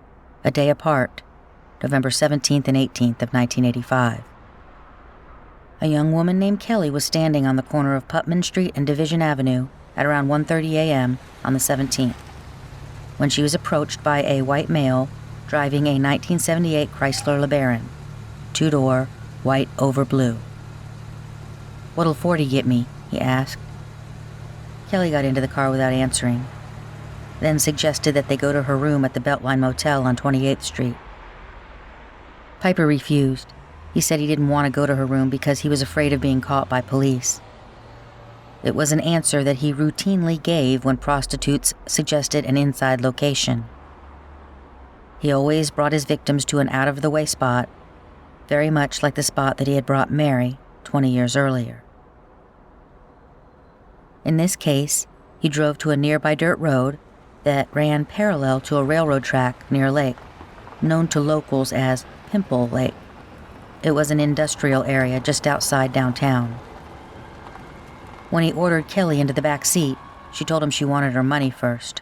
a day apart, November 17th and 18th of 1985. A young woman named Kelly was standing on the corner of Putman Street and Division Avenue at around 1:30 a.m. on the 17th, when she was approached by a white male driving a 1978 Chrysler LeBaron, 2-door, white over blue. "What'll 40 get me?" he asked. Kelly got into the car without answering, then suggested that they go to her room at the Beltline Motel on 28th Street. Piper refused. He said he didn't want to go to her room because he was afraid of being caught by police. It was an answer that he routinely gave when prostitutes suggested an inside location. He always brought his victims to an out-of-the-way spot, very much like the spot that he had brought Mary 20 years earlier. In this case, he drove to a nearby dirt road that ran parallel to a railroad track near a lake, known to locals as Pimple Lake. It was an industrial area just outside downtown. When he ordered Kelly into the back seat, she told him she wanted her money first.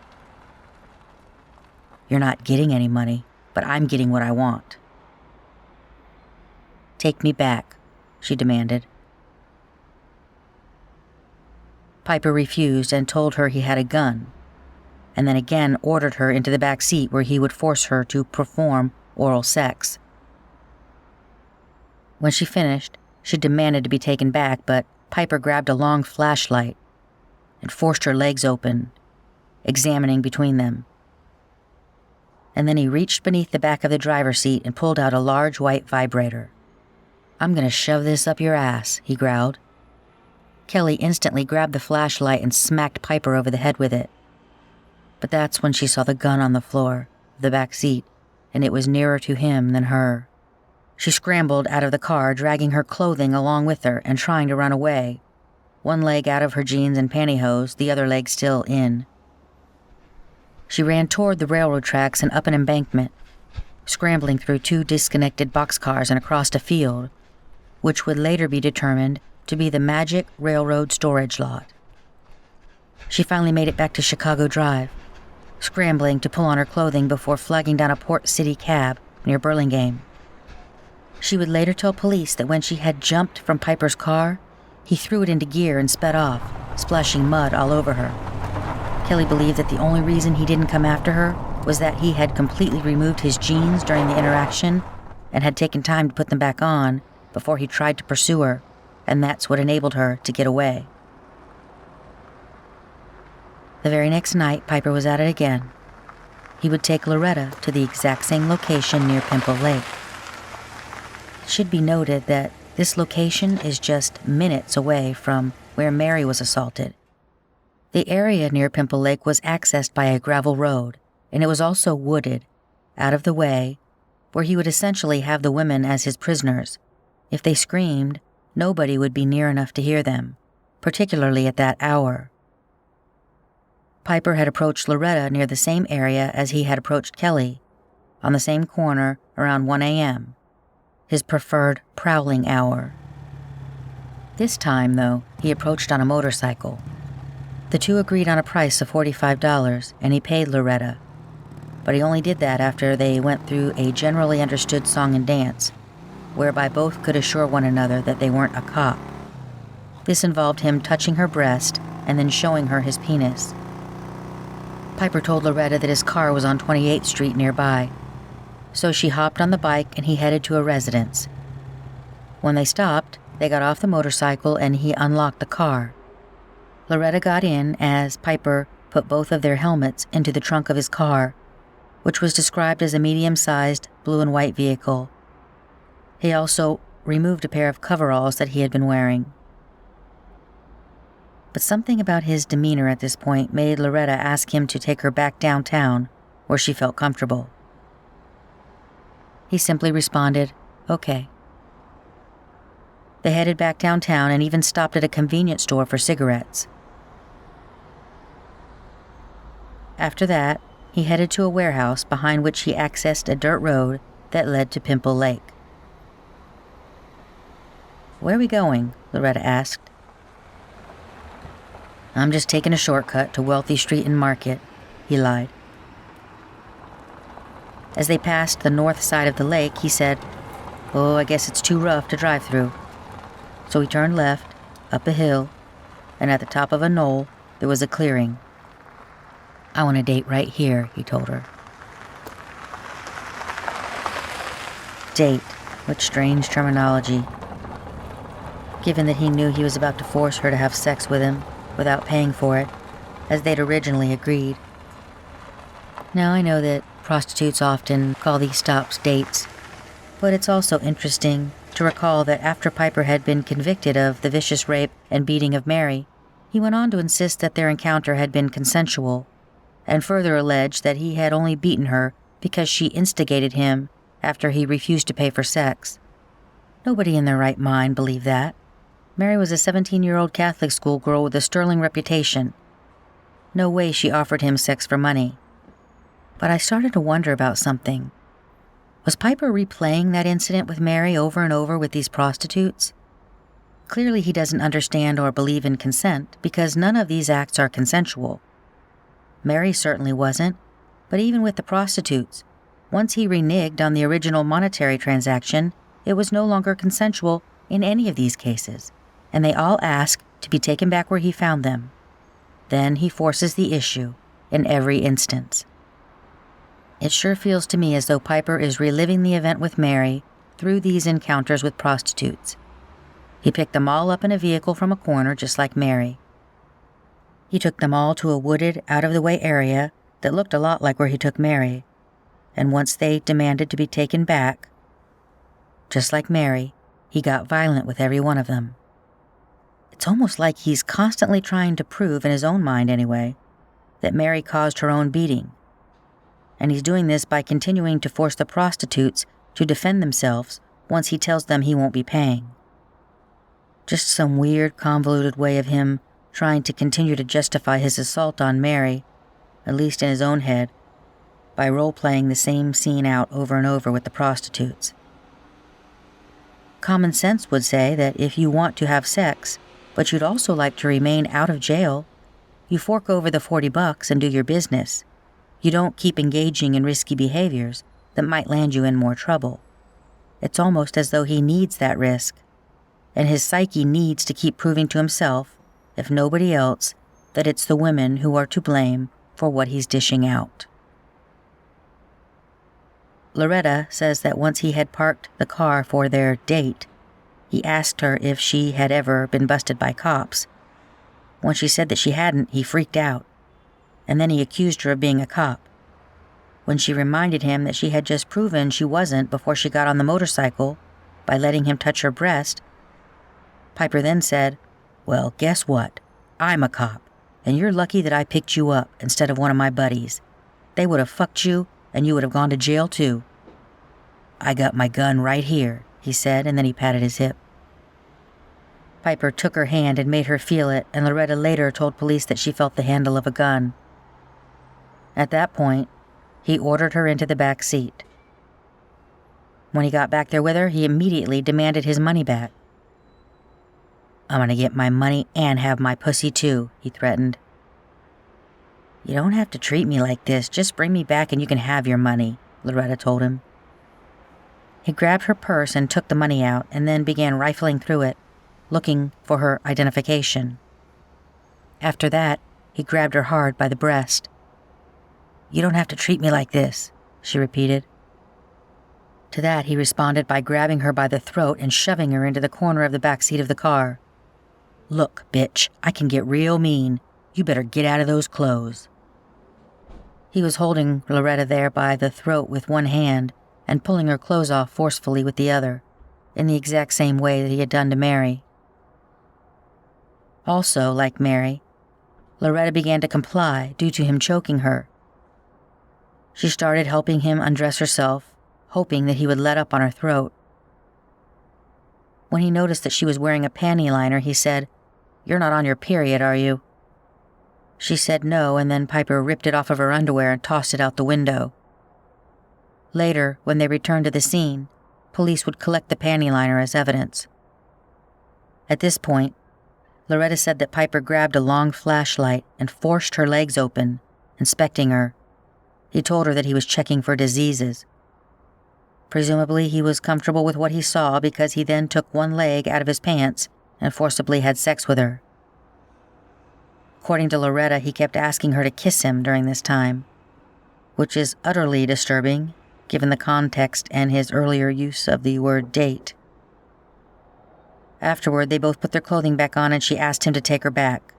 "You're not getting any money, but I'm getting what I want." "Take me back," she demanded. Piper refused and told her he had a gun, and then again ordered her into the back seat where he would force her to perform oral sex. When she finished, she demanded to be taken back, but Piper grabbed a long flashlight and forced her legs open, examining between them. And then he reached beneath the back of the driver's seat and pulled out a large white vibrator. "I'm gonna shove this up your ass," he growled. Kelly instantly grabbed the flashlight and smacked Piper over the head with it. But that's when she saw the gun on the floor of the back seat, and it was nearer to him than her. She scrambled out of the car, dragging her clothing along with her and trying to run away, one leg out of her jeans and pantyhose, the other leg still in. She ran toward the railroad tracks and up an embankment, scrambling through 2 disconnected boxcars and across a field, which would later be determined to be the Magic Railroad storage lot. She finally made it back to Chicago Drive, scrambling to pull on her clothing before flagging down a Port City cab near Burlingame. She would later tell police that when she had jumped from Piper's car, he threw it into gear and sped off, splashing mud all over her. Kelly believed that the only reason he didn't come after her was that he had completely removed his jeans during the interaction and had taken time to put them back on before he tried to pursue her, and that's what enabled her to get away. The very next night, Piper was at it again. He would take Loretta to the exact same location near Pimple Lake. It should be noted that this location is just minutes away from where Mary was assaulted. The area near Pimple Lake was accessed by a gravel road, and it was also wooded, out of the way, where he would essentially have the women as his prisoners. If they screamed, nobody would be near enough to hear them, particularly at that hour. Piper had approached Loretta near the same area as he had approached Kelly, on the same corner around 1 a.m., his preferred prowling hour. This time, though, he approached on a motorcycle. The two agreed on a price of $45, and he paid Loretta, but he only did that after they went through a generally understood song and dance, whereby both could assure one another that they weren't a cop. This involved him touching her breast and then showing her his penis. Piper told Loretta that his car was on 28th Street nearby, so she hopped on the bike and he headed to a residence. When they stopped, they got off the motorcycle and he unlocked the car. Loretta got in as Piper put both of their helmets into the trunk of his car, which was described as a medium-sized blue and white vehicle. He also removed a pair of coveralls that he had been wearing. But something about his demeanor at this point made Loretta ask him to take her back downtown, where she felt comfortable. He simply responded, "Okay." They headed back downtown and even stopped at a convenience store for cigarettes. After that, he headed to a warehouse behind which he accessed a dirt road that led to Pimple Lake. "Where are we going?" Loretta asked. "I'm just taking a shortcut to Wealthy Street and Market," he lied. As they passed the north side of the lake, he said, "Oh, I guess it's too rough to drive through." So he turned left, up a hill, and at the top of a knoll, there was a clearing. "I want to date right here," he told her. Date, what strange terminology. Given that he knew he was about to force her to have sex with him, without paying for it, as they'd originally agreed. Now I know that prostitutes often call these stops dates, but it's also interesting to recall that after Piper had been convicted of the vicious rape and beating of Mary, he went on to insist that their encounter had been consensual, and further alleged that he had only beaten her because she instigated him after he refused to pay for sex. Nobody in their right mind believed that. Mary was a 17-year-old Catholic schoolgirl with a sterling reputation. No way she offered him sex for money. But I started to wonder about something. Was Piper replaying that incident with Mary over and over with these prostitutes? Clearly he doesn't understand or believe in consent, because none of these acts are consensual. Mary certainly wasn't, but even with the prostitutes, once he reneged on the original monetary transaction, it was no longer consensual in any of these cases, and they all ask to be taken back where he found them. Then he forces the issue in every instance. It sure feels to me as though Piper is reliving the event with Mary through these encounters with prostitutes. He picked them all up in a vehicle from a corner just like Mary. He took them all to a wooded, out-of-the-way area that looked a lot like where he took Mary, and once they demanded to be taken back, just like Mary, he got violent with every one of them. It's almost like he's constantly trying to prove, in his own mind anyway, that Mary caused her own beating. And he's doing this by continuing to force the prostitutes to defend themselves once he tells them he won't be paying. Just some weird, convoluted way of him trying to continue to justify his assault on Mary, at least in his own head, by role-playing the same scene out over and over with the prostitutes. Common sense would say that if you want to have sex, but you'd also like to remain out of jail, you fork over the $40 and do your business. You don't keep engaging in risky behaviors that might land you in more trouble. It's almost as though he needs that risk, and his psyche needs to keep proving to himself, if nobody else, that it's the women who are to blame for what he's dishing out. Loretta says that once he had parked the car for their date, he asked her if she had ever been busted by cops. When she said that she hadn't, he freaked out, and then he accused her of being a cop. When she reminded him that she had just proven she wasn't before she got on the motorcycle by letting him touch her breast, Piper then said, "Well, guess what? I'm a cop, and you're lucky that I picked you up instead of one of my buddies. They would have fucked you, and you would have gone to jail too." "I got my gun right here," he said, and then he patted his hip. Piper took her hand and made her feel it, and Loretta later told police that she felt the handle of a gun. At that point, he ordered her into the back seat. When he got back there with her, he immediately demanded his money back. "I'm gonna get my money and have my pussy too," he threatened. "You don't have to treat me like this. Just bring me back and you can have your money," Loretta told him. He grabbed her purse and took the money out, and then began rifling through it, looking for her identification. After that, he grabbed her hard by the breast. "You don't have to treat me like this," she repeated. To that, he responded by grabbing her by the throat and shoving her into the corner of the back seat of the car. "Look, bitch, I can get real mean. You better get out of those clothes." He was holding Loretta there by the throat with one hand and pulling her clothes off forcefully with the other, in the exact same way that he had done to Mary. Also, like Mary, Loretta began to comply due to him choking her. She started helping him undress herself, hoping that he would let up on her throat. When he noticed that she was wearing a panty liner, he said, "You're not on your period, are you?" She said no, and then Piper ripped it off of her underwear and tossed it out the window. Later, when they returned to the scene, police would collect the panty liner as evidence. At this point, Loretta said that Piper grabbed a long flashlight and forced her legs open, inspecting her. He told her that he was checking for diseases. Presumably, he was comfortable with what he saw because he then took one leg out of his pants and forcibly had sex with her. According to Loretta, he kept asking her to kiss him during this time, which is utterly disturbing given the context and his earlier use of the word date. Afterward, they both put their clothing back on and she asked him to take her back.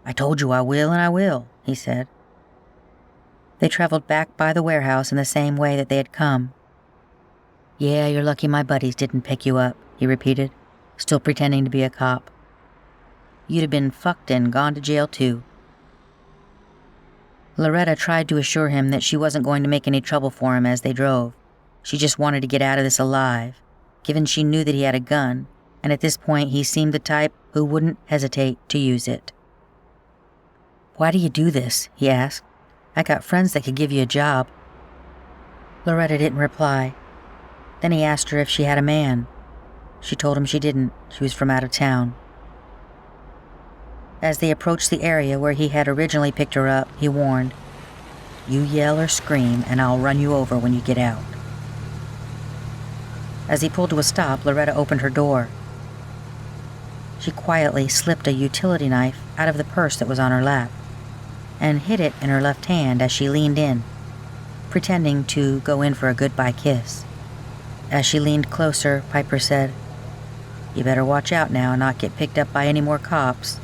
"I told you I will and I will," he said. They traveled back by the warehouse in the same way that they had come. "Yeah, you're lucky my buddies didn't pick you up," he repeated, still pretending to be a cop. "You'd have been fucked and gone to jail too." Loretta tried to assure him that she wasn't going to make any trouble for him as they drove. She just wanted to get out of this alive, given she knew that he had a gun, and at this point he seemed the type who wouldn't hesitate to use it. "Why do you do this?" he asked. "I got friends that could give you a job." Loretta didn't reply. Then he asked her if she had a man. She told him she didn't. She was from out of town. As they approached the area where he had originally picked her up, he warned, "You yell or scream and I'll run you over when you get out." As he pulled to a stop, Loretta opened her door. She quietly slipped a utility knife out of the purse that was on her lap and hid it in her left hand as she leaned in, pretending to go in for a goodbye kiss. As she leaned closer, Piper said, "You better watch out now and not get picked up by any more cops."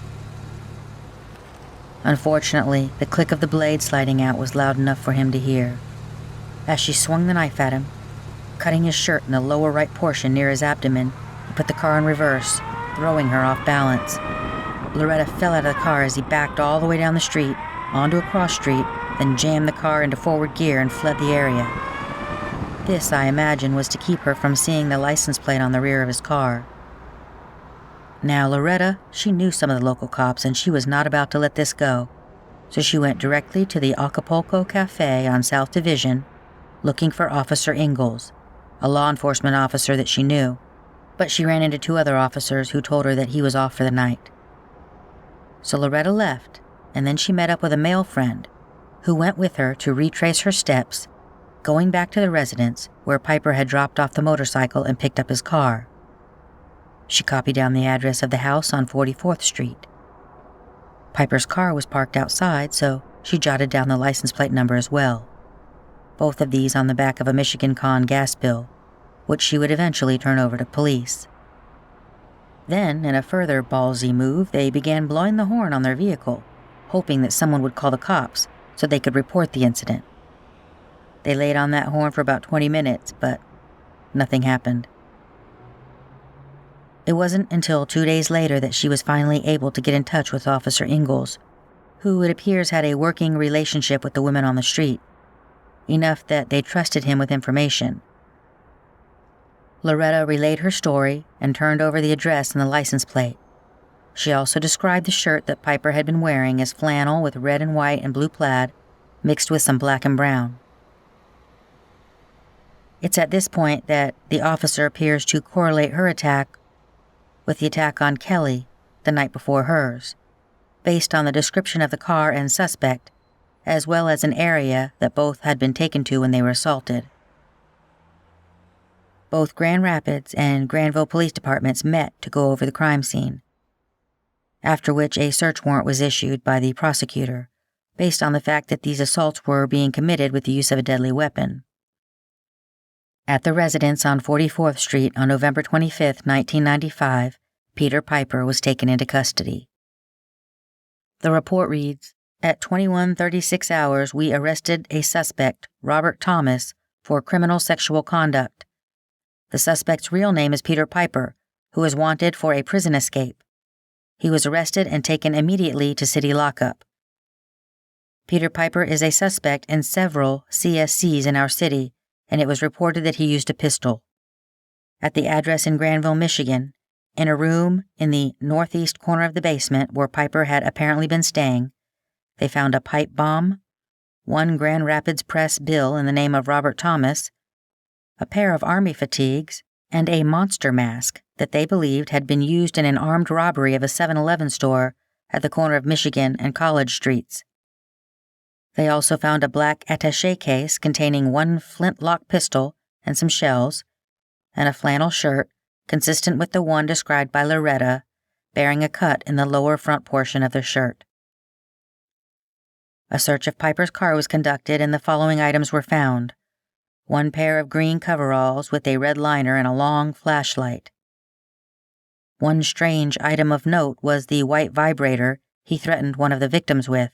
Unfortunately, the click of the blade sliding out was loud enough for him to hear. As she swung the knife at him, cutting his shirt in the lower right portion near his abdomen, he put the car in reverse, throwing her off balance. Loretta fell out of the car as he backed all the way down the street, onto a cross street, then jammed the car into forward gear and fled the area. This, I imagine, was to keep her from seeing the license plate on the rear of his car. Now, Loretta, she knew some of the local cops, and she was not about to let this go, so she went directly to the Acapulco Cafe on South Division, looking for Officer Ingalls, a law enforcement officer that she knew, but she ran into 2 other officers who told her that he was off for the night. So Loretta left, and then she met up with a male friend, who went with her to retrace her steps, going back to the residence where Piper had dropped off the motorcycle and picked up his car. She copied down the address of the house on 44th Street. Piper's car was parked outside, so she jotted down the license plate number as well, both of these on the back of a Michigan Con gas bill, which she would eventually turn over to police. Then, in a further ballsy move, they began blowing the horn on their vehicle, hoping that someone would call the cops so they could report the incident. They laid on that horn for about 20 minutes, but nothing happened. It wasn't until 2 days later that she was finally able to get in touch with Officer Ingalls, who it appears had a working relationship with the women on the street, enough that they trusted him with information. Loretta relayed her story and turned over the address and the license plate. She also described the shirt that Piper had been wearing as flannel with red and white and blue plaid, mixed with some black and brown. It's at this point that the officer appears to correlate her attack with the attack on Kelly the night before hers, based on the description of the car and suspect, as well as an area that both had been taken to when they were assaulted. Both Grand Rapids and Granville police departments met to go over the crime scene, after which a search warrant was issued by the prosecutor, based on the fact that these assaults were being committed with the use of a deadly weapon. At the residence on 44th Street on November 25, 1995, Peter Piper was taken into custody. The report reads, "At 21:36 hours, we arrested a suspect, Robert Thomas, for criminal sexual conduct. The suspect's real name is Peter Piper, who is wanted for a prison escape. He was arrested and taken immediately to city lockup. Peter Piper is a suspect in several CSCs in our city, and it was reported that he used a pistol. At the address in Granville, Michigan, in a room in the northeast corner of the basement where Piper had apparently been staying, they found a pipe bomb, 1 Grand Rapids Press bill in the name of Robert Thomas, a pair of army fatigues, and a monster mask that they believed had been used in an armed robbery of a 7-Eleven store at the corner of Michigan and College Streets. They also found a black attaché case containing 1 flintlock pistol and some shells, and a flannel shirt consistent with the one described by Loretta, bearing a cut in the lower front portion of the shirt. A search of Piper's car was conducted, and the following items were found: 1 pair of green coveralls with a red liner and a long flashlight. One strange item of note was the white vibrator he threatened one of the victims with.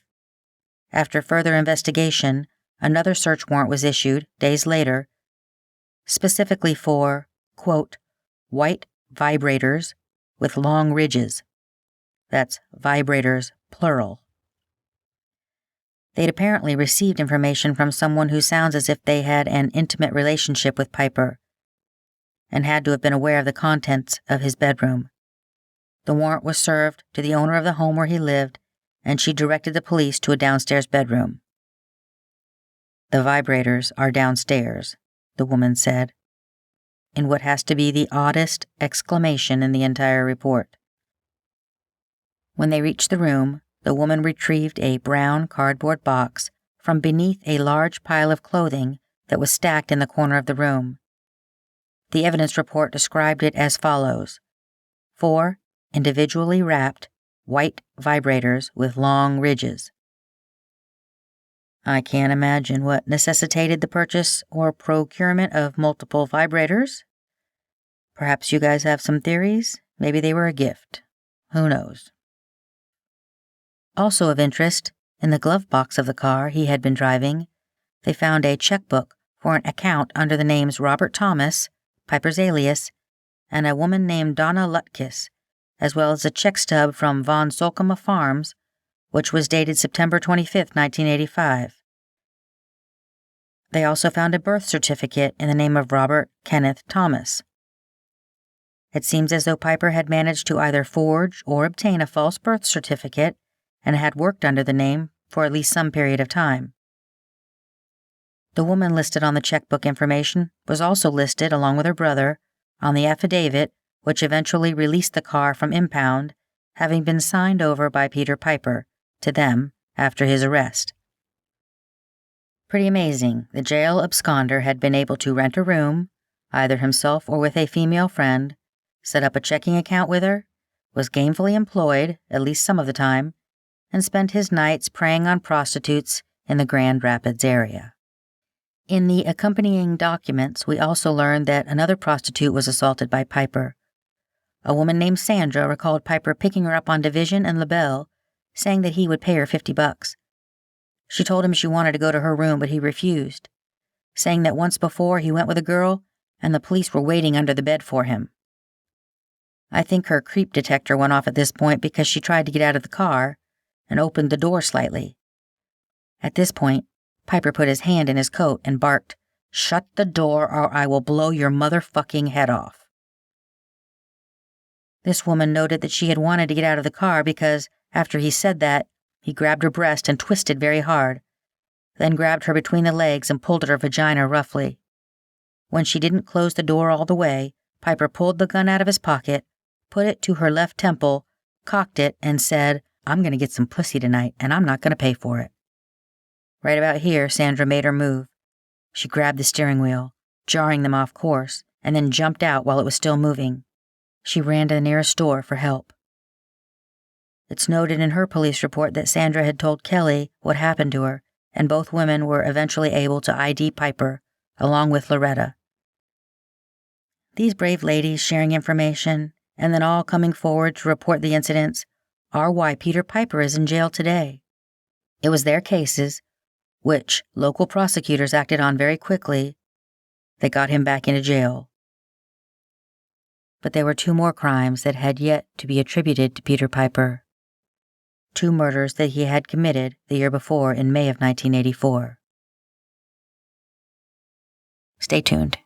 After further investigation, another search warrant was issued days later, specifically for, quote, white vibrators with long ridges. That's vibrators, plural. They'd apparently received information from someone who sounds as if they had an intimate relationship with Piper and had to have been aware of the contents of his bedroom. The warrant was served to the owner of the home where he lived, and she directed the police to a downstairs bedroom. The vibrators are downstairs, the woman said, in what has to be the oddest exclamation in the entire report. When they reached the room, the woman retrieved a brown cardboard box from beneath a large pile of clothing that was stacked in the corner of the room. The evidence report described it as follows: 4 individually wrapped white vibrators with long ridges. I can't imagine what necessitated the purchase or procurement of multiple vibrators. Perhaps you guys have some theories. Maybe they were a gift. Who knows? Also of interest, in the glove box of the car he had been driving, they found a checkbook for an account under the names Robert Thomas, Piper's alias, and a woman named Donna Lutkiss, as well as a check stub from Von Solkema Farms, which was dated September 25, 1985. They also found a birth certificate in the name of Robert Kenneth Thomas. It seems as though Piper had managed to either forge or obtain a false birth certificate and had worked under the name for at least some period of time. The woman listed on the checkbook information was also listed, along with her brother, on the affidavit which eventually released the car from impound, having been signed over by Peter Piper to them after his arrest. Pretty amazing, the jail absconder had been able to rent a room, either himself or with a female friend, set up a checking account with her, was gainfully employed, at least some of the time, and spent his nights preying on prostitutes in the Grand Rapids area. In the accompanying documents, we also learned that another prostitute was assaulted by Piper. A woman named Sandra recalled Piper picking her up on Division and LaBelle, saying that he would pay her $50. She told him she wanted to go to her room, but he refused, saying that once before he went with a girl and the police were waiting under the bed for him. I think her creep detector went off at this point because she tried to get out of the car and opened the door slightly. At this point, Piper put his hand in his coat and barked, "Shut the door or I will blow your motherfucking head off." This woman noted that she had wanted to get out of the car because, after he said that, he grabbed her breast and twisted very hard, then grabbed her between the legs and pulled at her vagina roughly. When she didn't close the door all the way, Piper pulled the gun out of his pocket, put it to her left temple, cocked it, and said, "I'm going to get some pussy tonight, and I'm not going to pay for it." Right about here, Sandra made her move. She grabbed the steering wheel, jarring them off course, and then jumped out while it was still moving. She ran to the nearest door for help. It's noted in her police report that Sandra had told Kelly what happened to her, and both women were eventually able to ID Piper, along with Loretta. These brave ladies sharing information, and then all coming forward to report the incidents, are why Peter Piper is in jail today. It was their cases, which local prosecutors acted on very quickly, that got him back into jail. But there were 2 more crimes that had yet to be attributed to Peter Piper. 2 murders that he had committed the year before in May of 1984. Stay tuned.